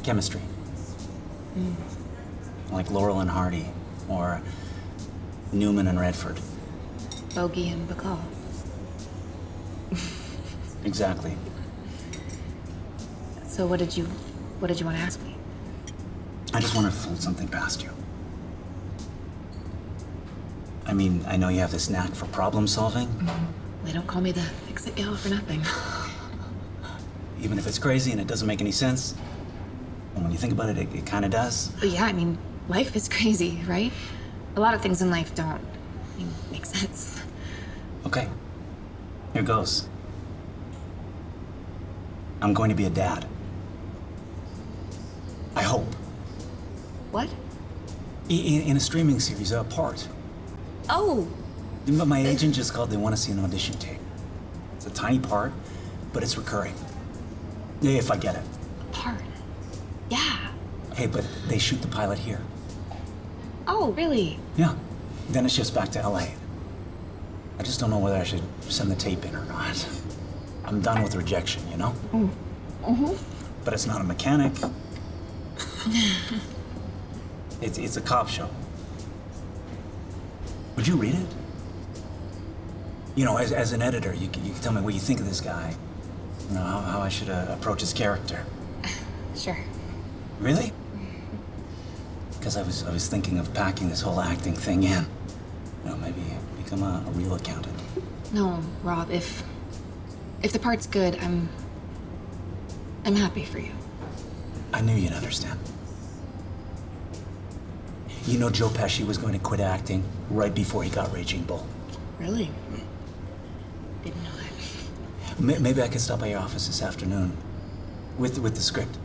chemistry. Like Laurel and Hardy, or Newman and Redford. Bogey and Bacall. Exactly. So what did you want to ask me? I just wanted to float something past you. I mean, I know you have this knack for problem solving. They don't call me the fix-it gal for nothing. Even if it's crazy and it doesn't make any sense. And when you think about it, it kind of does. But yeah, I mean, life is crazy, right? A lot of things in life don't make sense. Okay, here goes. I'm going to be a dad. I hope. What? In a streaming series, a part. Oh! But my agent just called, they want to see an audition tape. It's a tiny part, but it's recurring. Yeah, if I get it. Part? Yeah. Hey, but they shoot the pilot here. Oh, really? Yeah. Then it's just back to LA. I just don't know whether I should send the tape in or not. I'm done with rejection, you know? But it's not a mechanic. It's a cop show. Would you read it? You know, as an editor, you can tell me what you think of this guy. You know, how I should approach his character. Sure. Really? Because I was thinking of packing this whole acting thing in. You know, maybe become a real accountant. No, Rob, if the part's good, I'm happy for you. I knew you'd understand. You know Joe Pesci was going to quit acting right before he got Raging Bull. Really? Didn't know that. Maybe I could stop by your office this afternoon with the script.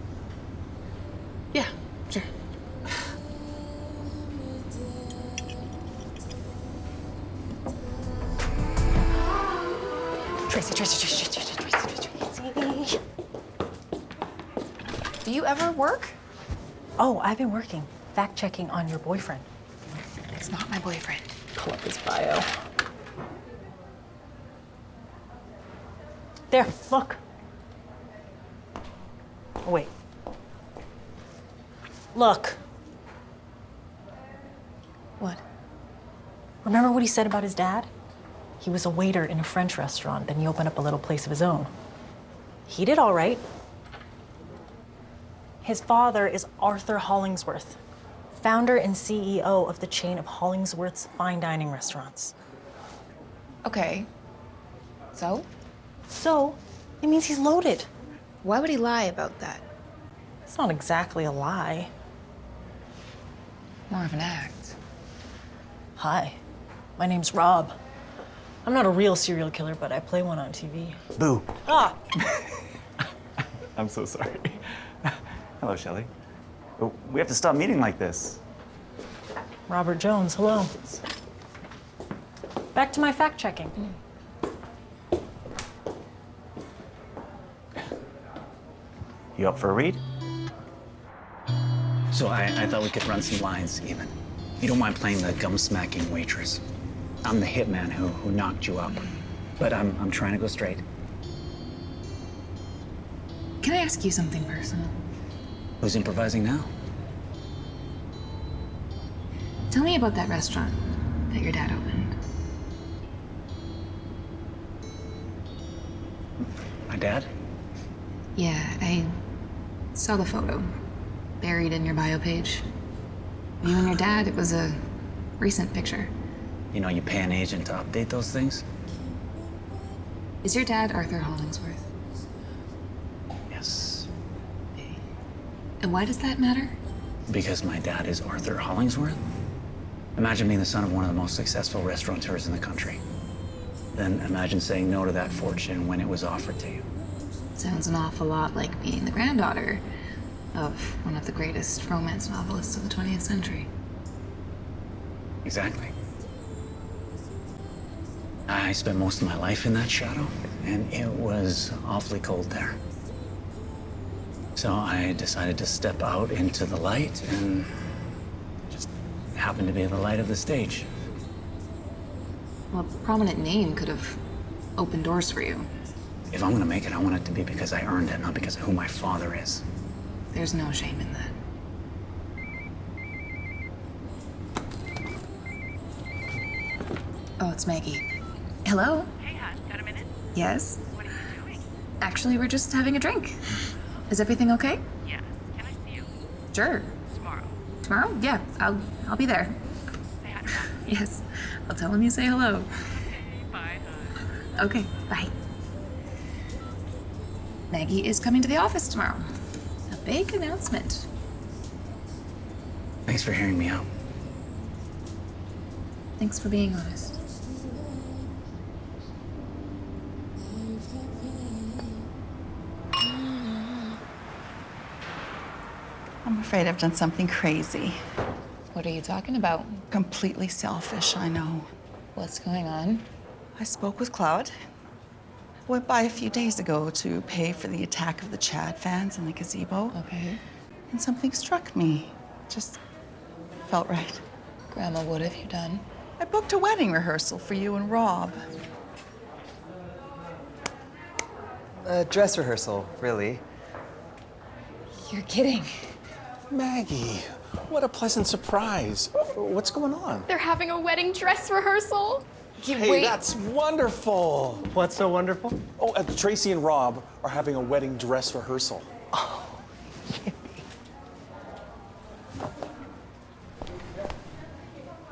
Yeah, sure. Tracy. Do you ever work? Oh, I've been working. Fact-checking on your boyfriend. It's not my boyfriend. Pull up his bio. There, look. Oh, wait. Look. What? Remember what he said about his dad? He was a waiter in a French restaurant, then he opened up a little place of his own. He did all right. His father is Arthur Hollingsworth, founder and CEO of the chain of Hollingsworth's fine dining restaurants. Okay. So? So, it means he's loaded. Why would he lie about that? It's not exactly a lie. More of an act. Hi, my name's Rob. I'm not a real serial killer, but I play one on TV. Boo. Ah! I'm so sorry. Hello, Shelley. Oh, we have to stop meeting like this. Robert Jones, hello. Back to my fact-checking. You up for a read? So I thought we could run some lines even. You don't mind playing the gum-smacking waitress. I'm the hitman who knocked you up. But I'm trying to go straight. Can I ask you something personal? Who's improvising now? Tell me about that restaurant that your dad opened. My dad? Yeah, I saw the photo buried in your bio page. You and your dad, it was a recent picture. You know, you pay an agent to update those things? Is your dad Arthur Hollingsworth? Yes. And why does that matter? Because my dad is Arthur Hollingsworth? Imagine being the son of one of the most successful restaurateurs in the country. Then imagine saying no to that fortune when it was offered to you. Sounds an awful lot like being the granddaughter of one of the greatest romance novelists of the 20th century. Exactly. I spent most of my life in that shadow, and it was awfully cold there. So I decided to step out into the light, and just happened to be the light of the stage. Well, a prominent name could have opened doors for you. If I'm gonna make it, I want it to be because I earned it, not because of who my father is. There's no shame in that. Oh, it's Maggie. Hello? Hey, hon, got a minute? Yes? What are you doing? Actually, we're just having a drink. Is everything okay? Yes. Can I see you? Sure. Tomorrow. Tomorrow? Yeah, I'll be there. Say hi to Dad. Yes. I'll tell him you say hello. Okay, bye, hon. Okay, bye. Maggie is coming to the office tomorrow. A big announcement. Thanks for hearing me out. Thanks for being honest. I'm afraid I've done something crazy. What are you talking about? Completely selfish, I know. What's going on? I spoke with Cloud. Went by a few days ago to pay for the attack of the Chad fans in the gazebo. Okay. And something struck me. Just felt right. Grandma, what have you done? I booked a wedding rehearsal for you and Rob. A dress rehearsal, really. You're kidding. Maggie, what a pleasant surprise. What's going on? They're having a wedding dress rehearsal. Hey, that's wonderful. What's so wonderful? Oh, Tracy and Rob are having a wedding dress rehearsal.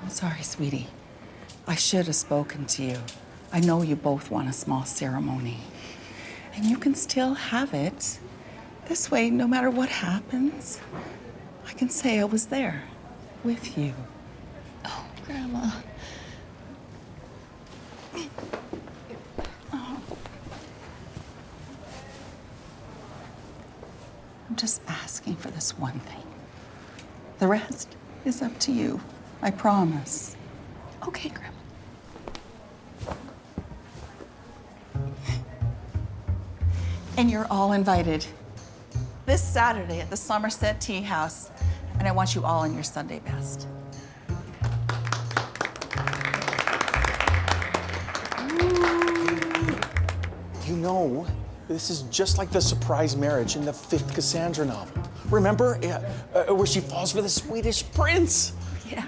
I'm sorry, sweetie. I should have spoken to you. I know you both want a small ceremony. And you can still have it. This way, no matter what happens, I can say I was there with you. Oh, Grandma. I'm just asking for this one thing. The rest is up to you. I promise. Okay, Grandma. And you're all invited this Saturday at the Somerset Tea House. And I want you all in your Sunday best. You know, this is just like the surprise marriage in the 5th Cassandra novel. Remember? Where she falls for the Swedish prince. Yeah.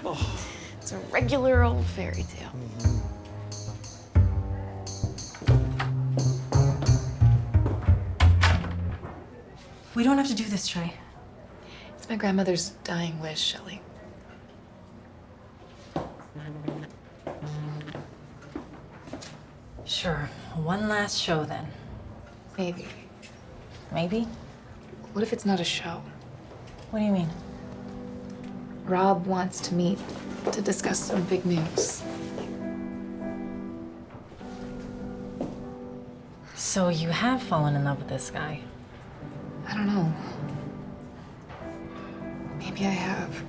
It's a regular old fairy tale. We don't have to do this, Trey. It's my grandmother's dying wish, Shelley. Sure. One last show then. Maybe. Maybe? What if it's not a show? What do you mean? Rob wants to meet to discuss some big news. So you have fallen in love with this guy? I don't know. Maybe I have.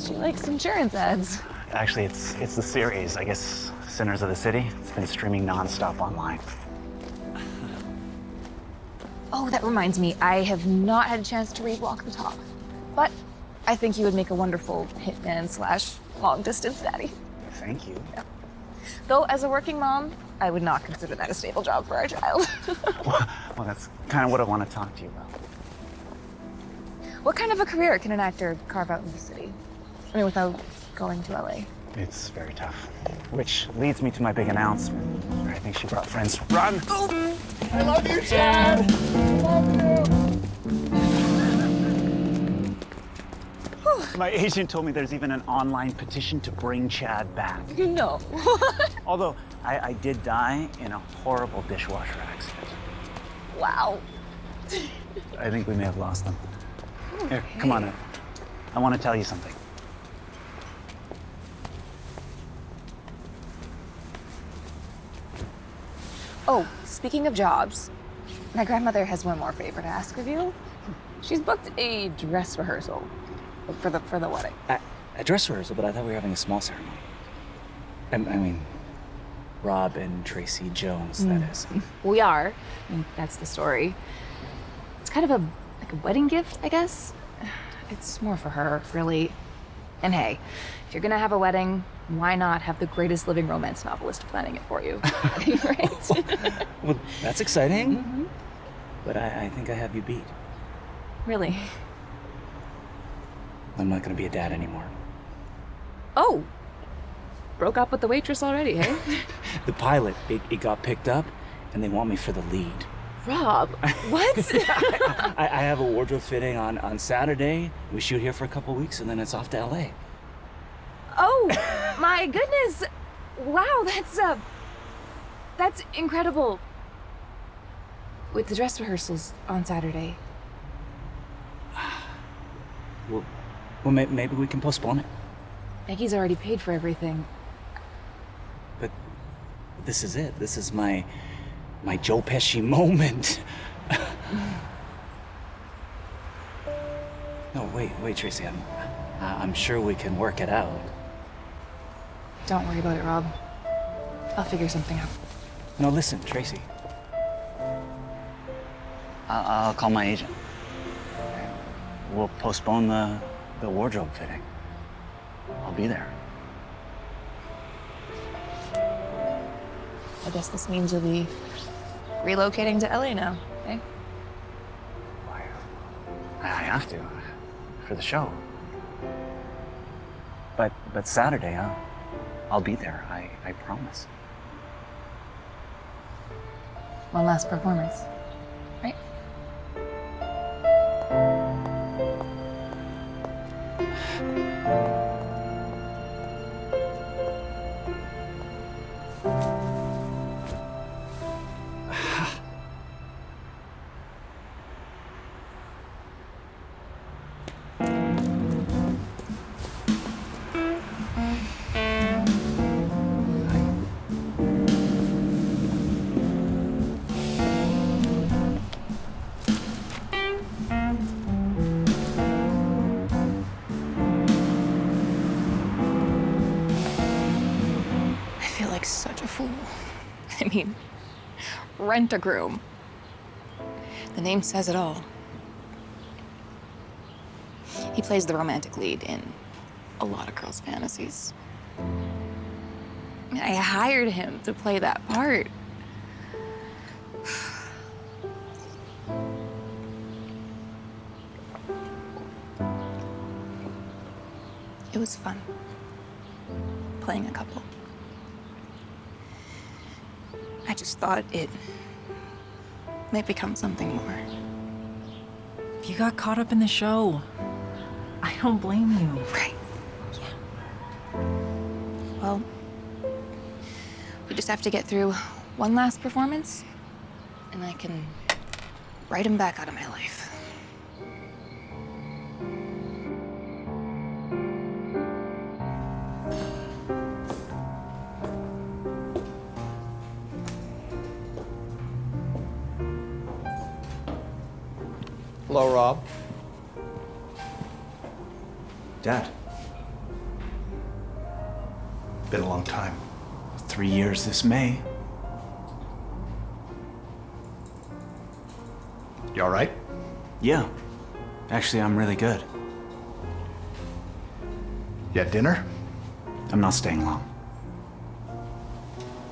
She likes insurance ads. Actually, it's the series. I guess Sinners of the City. It's been streaming nonstop online. Oh, that reminds me. I have not had a chance to read Walk the Talk, but I think you would make a wonderful hitman / long-distance daddy. thank you. Though, as a working mom, I would not consider that a stable job for our child. Well, that's kind of what I want to talk to you about. What kind of a career can an actor carve out in the city? I mean, without going to LA? It's very tough. Which leads me to my big announcement. I think she brought friends. Run! Oh, I love you, Chad! I love you! My agent told me there's even an online petition to bring Chad back. No. Although, I did die in a horrible dishwasher accident. Wow. I think we may have lost them. Here, come on in. I want to tell you something. Oh, speaking of jobs, my grandmother has one more favor to ask of you. She's booked a dress rehearsal for the wedding. A dress rehearsal, but I thought we were having a small ceremony. I mean, Rob and Tracy Jones, that is. We are. I mean, that's the story. It's kind of like a wedding gift, I guess. It's more for her, really. And hey, if you're gonna have a wedding, why not have the greatest living romance novelist planning it for you? Right? Well, that's exciting. But I think I have you beat. Really? I'm not gonna be a dad anymore. Oh, broke up with the waitress already, hey? The pilot, it got picked up, and they want me for the lead. Rob, what? I have a wardrobe fitting on Saturday. We shoot here for a couple weeks, and then it's off to LA. Oh, my goodness. Wow, that's incredible. With the dress rehearsals on Saturday. Well, maybe we can postpone it. Maggie's already paid for everything. But this is it. This is my Joe Pesci moment. No, wait, Tracy. I'm sure we can work it out. Don't worry about it, Rob. I'll figure something out. No, listen, Tracy. I'll call my agent. We'll postpone the wardrobe fitting. I'll be there. I guess this means you'll be relocating to LA now, eh? I have to, for the show. But Saturday, I'll be there. I promise. One last performance, right? Such a fool. I mean, rent a groom. The name says it all. He plays the romantic lead in a lot of girls' fantasies. I hired him to play that part. It was fun playing a couple. I just thought it might become something more. You got caught up in the show. I don't blame you. Right. Yeah. Well, we just have to get through one last performance, and I can write him back out of my life. Hello, Rob. Dad. Been a long time. 3 years this May. You all right? Yeah. Actually, I'm really good. You had dinner? I'm not staying long.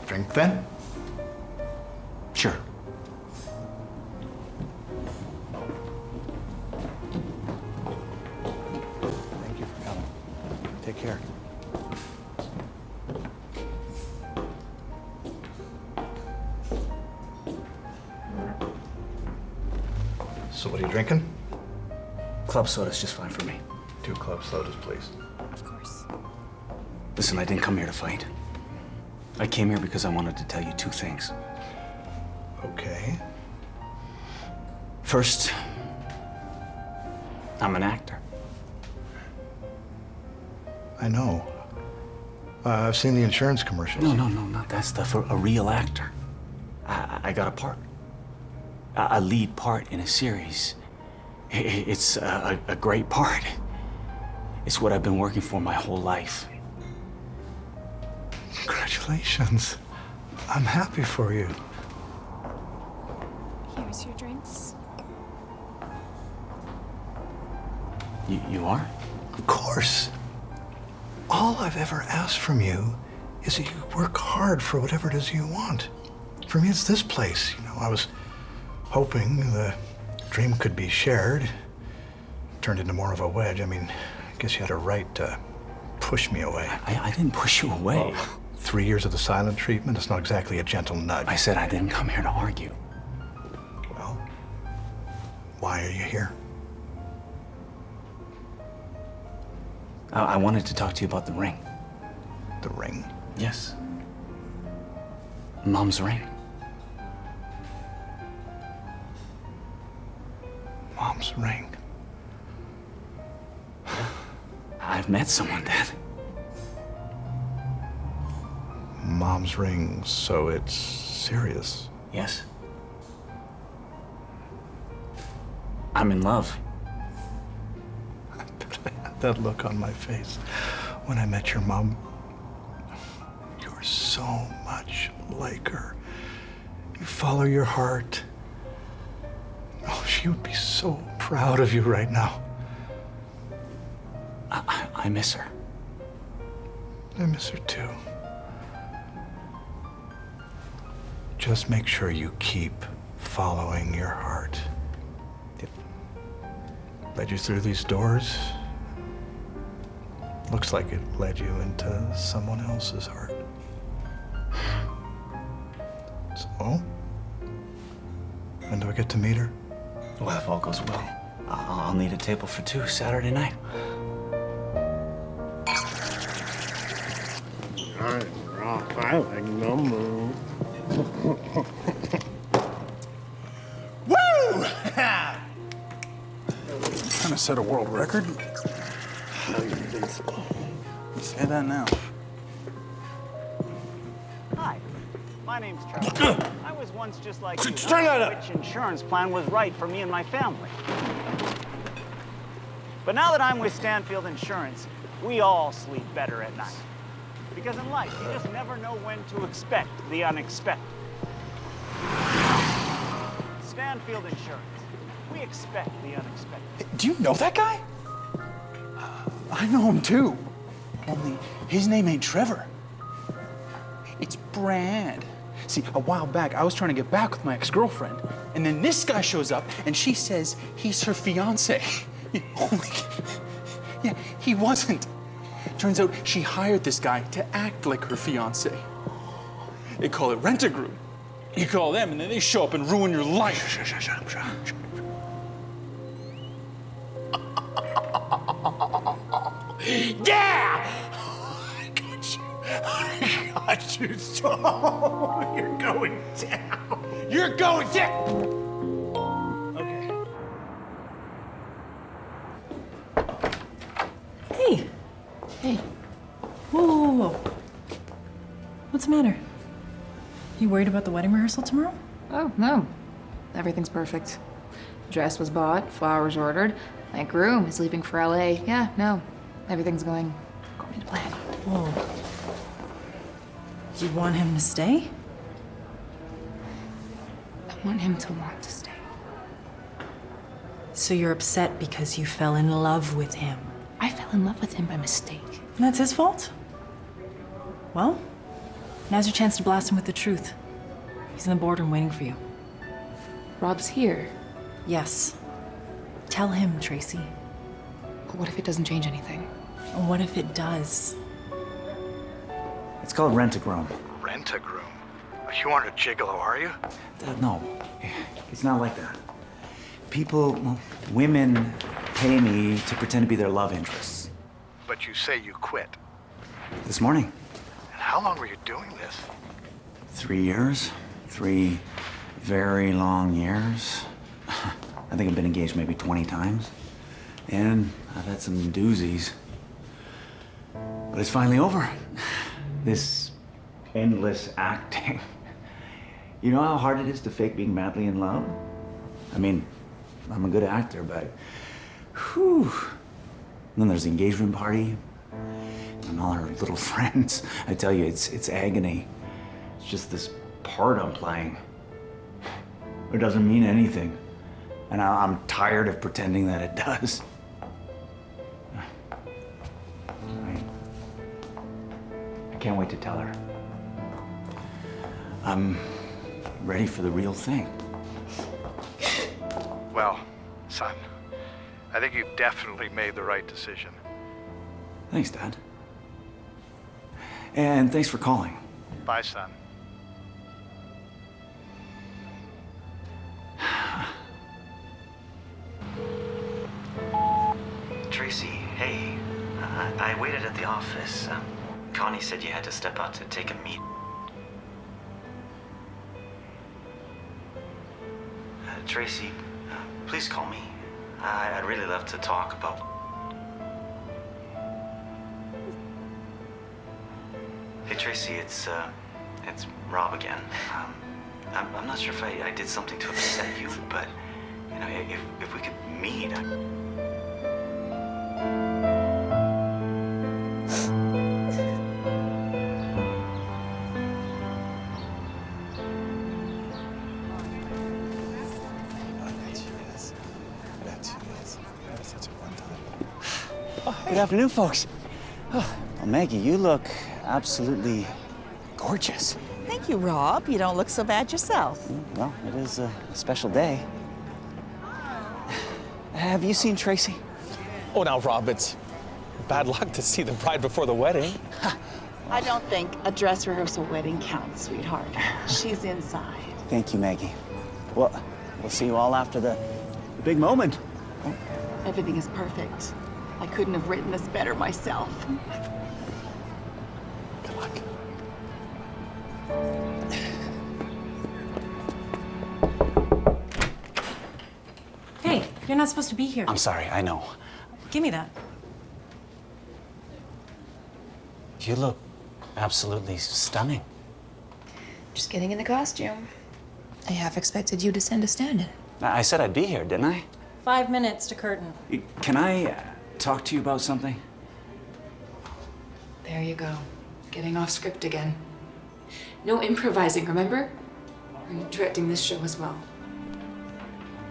Drink then? Sure. Thank you for coming. Take care. So what are you drinking? Club soda's just fine for me. 2 club sodas, please. Of course. Listen, I didn't come here to fight. I came here because I wanted to tell you 2 things. Okay. First, I'm an actor. I know. I've seen the insurance commercials. No, not that stuff. A real actor. I got a part. A lead part in a series. It's a great part. It's what I've been working for my whole life. Congratulations. I'm happy for you. Here's your drinks. You are? Of course. All I've ever asked from you is that you work hard for whatever it is you want. For me, it's this place. You know, I was hoping the dream could be shared. Turned into more of a wedge. I mean, I guess you had a right to push me away. I didn't push you away. Well, 3 years of the silent treatment, it's not exactly a gentle nudge. I said I didn't come here to argue. Well, why are you here? I wanted to talk to you about the ring. The ring? Yes. Mom's ring. Mom's ring. I've met someone, Dad. Mom's ring, so it's serious. Yes. I'm in love. That look on my face when I met your mom. You're so much like her. You follow your heart. Oh, she would be so proud of you right now. I miss her. I miss her too. Just make sure you keep following your heart. It led you through these doors. Looks like it led you into someone else's heart. So, when do I get to meet her? Well, if all goes well, I'll need a table for 2 Saturday night. I like number. Woo! Trying to set a world record? Say that now. Hi, my name's Charlie. I was once just like you. Turn that up! Which insurance plan was right for me and my family. But now that I'm with Stanfield Insurance, we all sleep better at night. Because in life, you just never know when to expect the unexpected. Stanfield Insurance, we expect the unexpected. Do you know that guy? I know him too. Only his name ain't Trevor. It's Brad. See, a while back, I was trying to get back with my ex-girlfriend, and then this guy shows up, and she says he's her fiancé. Only, yeah, he wasn't. Turns out she hired this guy to act like her fiancé. They call it Rent-A-Groom. You call them, and then they show up and ruin your life. Shut up. Yeah! I got you so. You're going down. You're going down. Okay. Hey. Hey. Whoa. What's the matter? You worried about the wedding rehearsal tomorrow? Oh, no. Everything's perfect. Dress was bought, flowers ordered. My groom is leaving for LA. Yeah, no. Everything's going according to plan. Whoa. You want him to stay? I want him to want to stay. So you're upset because you fell in love with him? I fell in love with him by mistake. And that's his fault? Well, Now's your chance to blast him with the truth. He's in the boardroom waiting for you. Rob's here. Yes. Tell him, Tracy. But what if it doesn't change anything? And what if it does? It's called Rent-A-Groom. Rent-A-Groom? You aren't a gigolo, are you? No, it's not like that. Women pay me to pretend to be their love interests. But you say you quit. This morning. And how long were you doing this? 3 years. 3 very long years. I think I've been engaged maybe 20 times. And I've had some doozies. But it's finally over. This endless acting. You know how hard it is to fake being madly in love? I mean, I'm a good actor, but whew. And then there's the engagement party and all her little friends. I tell you, it's agony. It's just this part I'm playing. It doesn't mean anything. And I'm tired of pretending that it does. I can't wait to tell her. I'm ready for the real thing. Well, son, I think you've definitely made the right decision. Thanks, Dad. And thanks for calling. Bye, son. Tracy, hey. I waited at the office. Connie said you had to step out to take a meet. Tracy, please call me. I'd really love to talk about... Hey, Tracy, it's Rob again. I'm not sure if I did something to upset you, but, you know, if we could meet... Good afternoon, folks. Oh, well, Maggie, you look absolutely gorgeous. Thank you, Rob. You don't look so bad yourself. Well, it is a special day. Have you seen Tracy? Oh, now, Rob, it's bad luck to see the bride before the wedding. I don't think a dress rehearsal wedding counts, sweetheart. She's inside. Thank you, Maggie. Well, we'll see you all after the big moment. Everything is perfect. I couldn't have written this better myself. Good luck. Hey, you're not supposed to be here. I'm sorry, I know. Give me that. You look absolutely stunning. Just getting in the costume. I half expected you to send a stand-in. I said I'd be here, didn't I? 5 minutes to curtain. Can I talk to you about something? There you go. Getting off script again. No improvising, remember? I'm directing this show as well.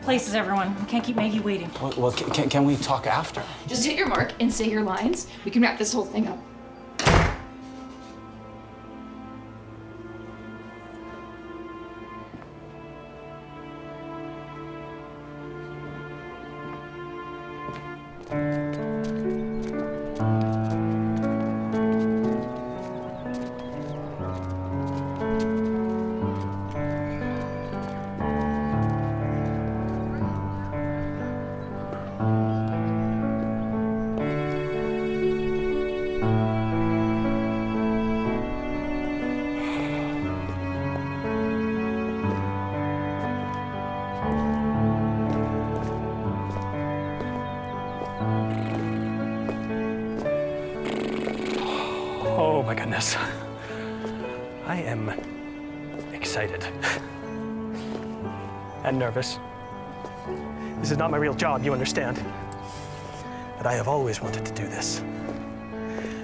Places, everyone. We can't keep Maggie waiting. Well, can we talk after? Just hit your mark and say your lines. We can wrap this whole thing up. Oh my goodness. I am excited. And nervous. This is not my real job, you understand. But I have always wanted to do this.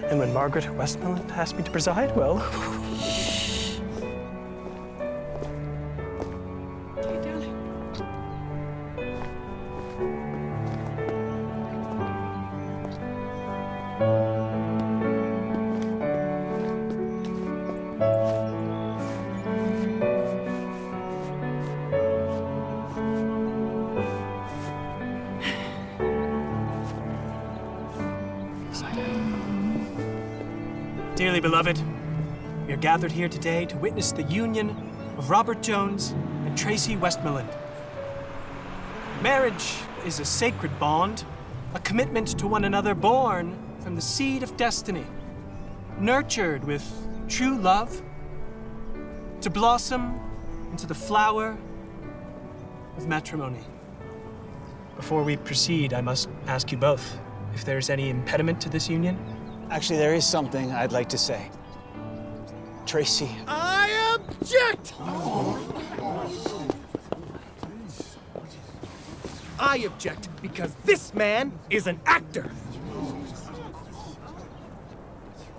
And when Margaret Westmoreland asked me to preside, well... Dearly beloved, we are gathered here today to witness the union of Robert Jones and Tracy Westmoreland. Marriage is a sacred bond, a commitment to one another born from the seed of destiny, nurtured with true love, to blossom into the flower of matrimony. Before we proceed, I must ask you both if there's any impediment to this union. Actually, there is something I'd like to say. Tracy. I object! I object because this man is an actor.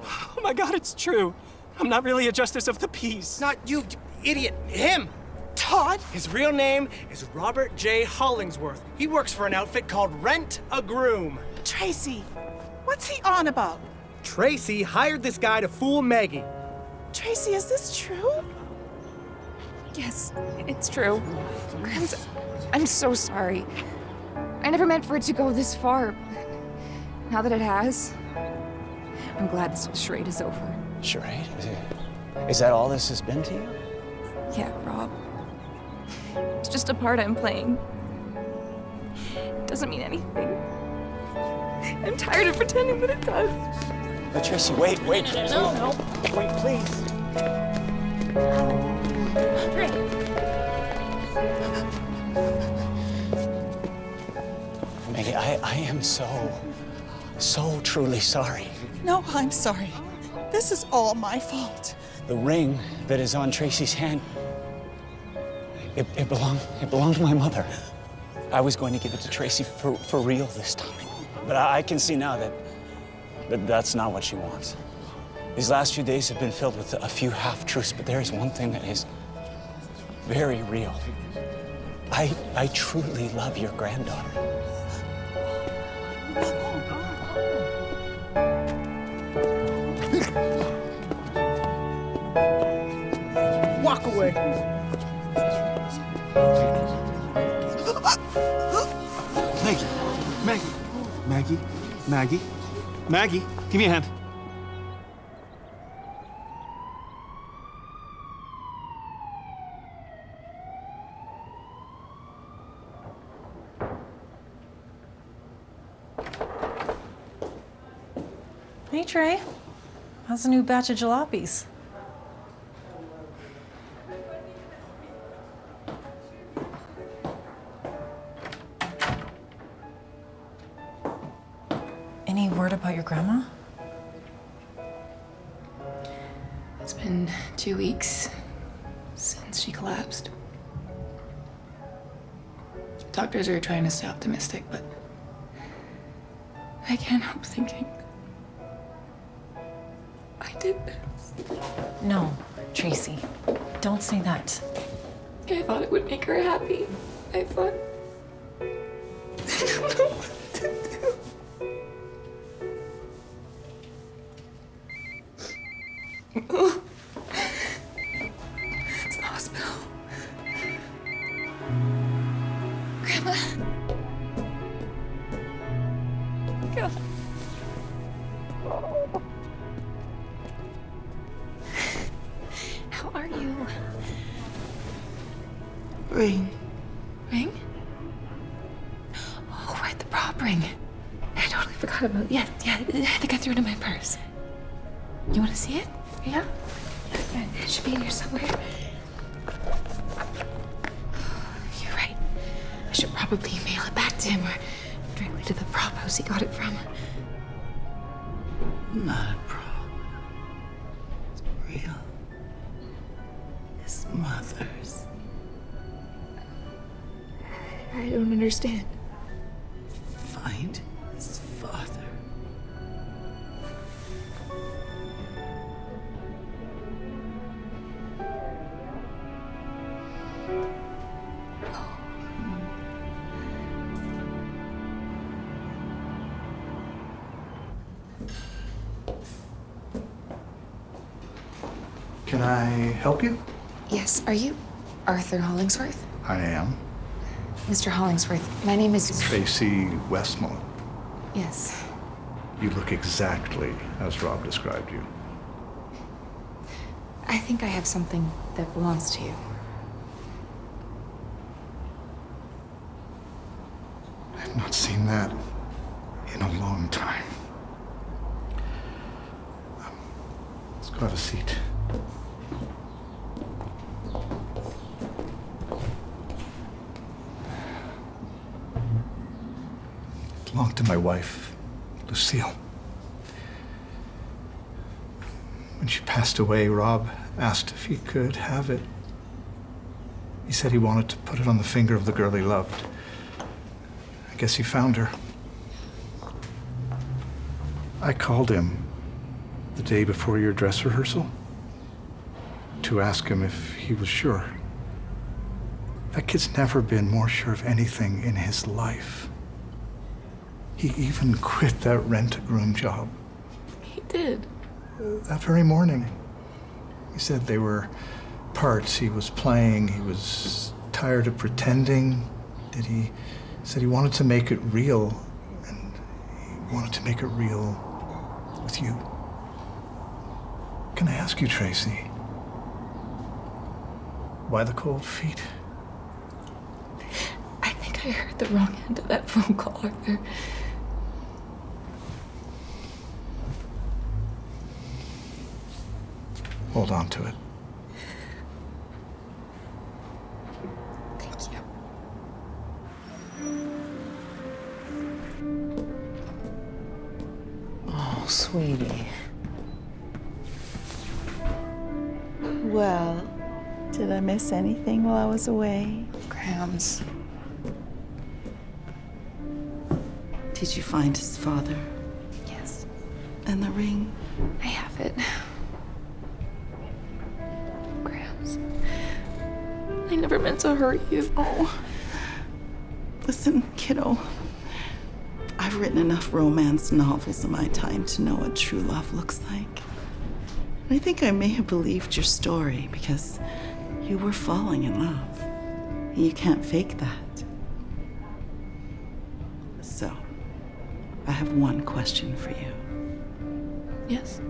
Oh my God, it's true. I'm not really a justice of the peace. Not you, idiot. Him. Todd. His real name is Robert J. Hollingsworth. He works for an outfit called Rent a Groom. Tracy, what's he on about? Tracy hired this guy to fool Maggie. Tracy, is this true? Yes, it's true. Grams, I'm so sorry. I never meant for it to go this far. Now that it has, I'm glad this charade is over. Charade? Is that all this has been to you? Yeah, Rob. It's just a part I'm playing. It doesn't mean anything. I'm tired of pretending that it does. But Tracy, wait. No. Wait, please. Maggie, I am so truly sorry. No, I'm sorry. This is all my fault. The ring that is on Tracy's hand, it belonged to my mother. I was going to give it to Tracy for real this time. But I can see now that that's not what she wants. These last few days have been filled with a few half-truths, but there is one thing that is very real. I truly love your granddaughter. Walk away. Maggie, give me a hand. Hey, Trey. How's the new batch of jalopies? Any word about your grandma? It's been 2 weeks since she collapsed. Doctors are trying to stay optimistic, but I can't help thinking I did this. No, Tracy. Don't say that. I thought it would make her happy. I thought... I don't know what to do. It's the hospital. Grandma. God. How are you? Ring. Ring? Oh, right, the prop ring. I totally forgot about it. Yeah, I think I threw it in my purse. You want to see it? Yeah? It should be in here somewhere. You're right. I should probably mail it back to him or directly to the prop house he got it from. Not a problem. It's real. His mother's. I don't understand. Find his father. Can I help you? Yes, are you Arthur Hollingsworth? I am. Mr. Hollingsworth, my name is... Tracy Westmoreland. Yes. You look exactly as Rob described you. I think I have something that belongs to you. I've not seen that in a long time. Let's go have a seat. It belonged to my wife, Lucille. When she passed away, Rob asked if he could have it. He said he wanted to put it on the finger of the girl he loved. I guess he found her. I called him the day before your dress rehearsal to ask him if he was sure. That kid's never been more sure of anything in his life. He even quit that rent-a-groom job. He did. That very morning. He said they were parts he was playing. He was tired of pretending. He said he wanted to make it real, and he wanted to make it real with you. Can I ask you, Tracy, why the cold feet? I think I heard the wrong end of that phone call, Arthur. Hold on to it. Thank you. Oh, sweetie. Well, did I miss anything while I was away? Grams. Did you find his father? Yes. And the ring? I have it. Grams. I never meant to hurt you. Oh. Listen, kiddo. I've written enough romance novels in my time to know what true love looks like. And I think I may have believed your story because you were falling in love. And you can't fake that. So, I have one question for you. Yes?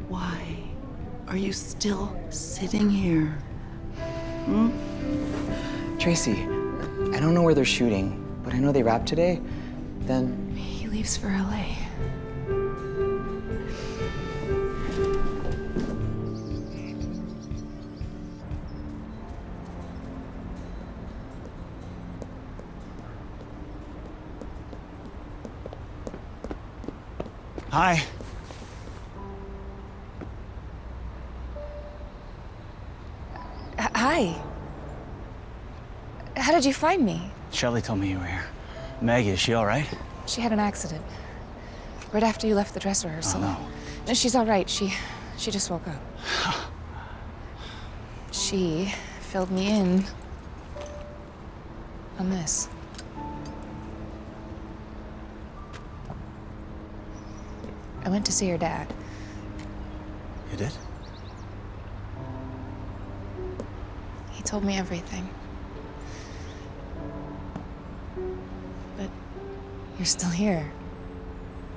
Why are you still sitting here? Hmm? Tracy, I don't know where they're shooting, but I know they wrapped today. Then He leaves for LA. Hi. Hi. How did you find me? Shelly told me you were here. Meg, is she all right? She had an accident. Right after you left the dress rehearsal. Oh, No, she's all right. She just woke up. She filled me in on this. I went to see her dad. You did? He told me everything. But you're still here.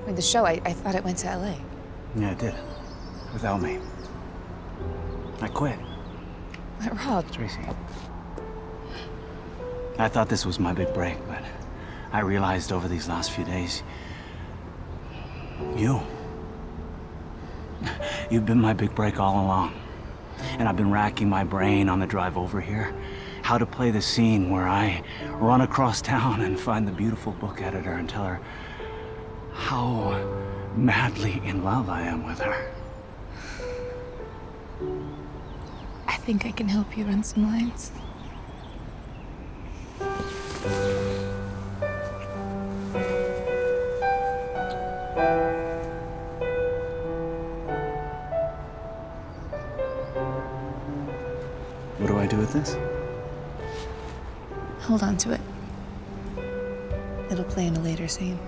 With the show, I thought it went to LA. Yeah, it did. Without me. I quit. But Rob. Tracy. I thought this was my big break, but I realized over these last few days, you've been my big break all along. And I've been racking my brain on the drive over here, how to play the scene where I run across town and find the beautiful book editor and tell her how madly in love I am with her. I think I can help you run some lines. What do I do with this? Hold on to it. It'll play in a later scene.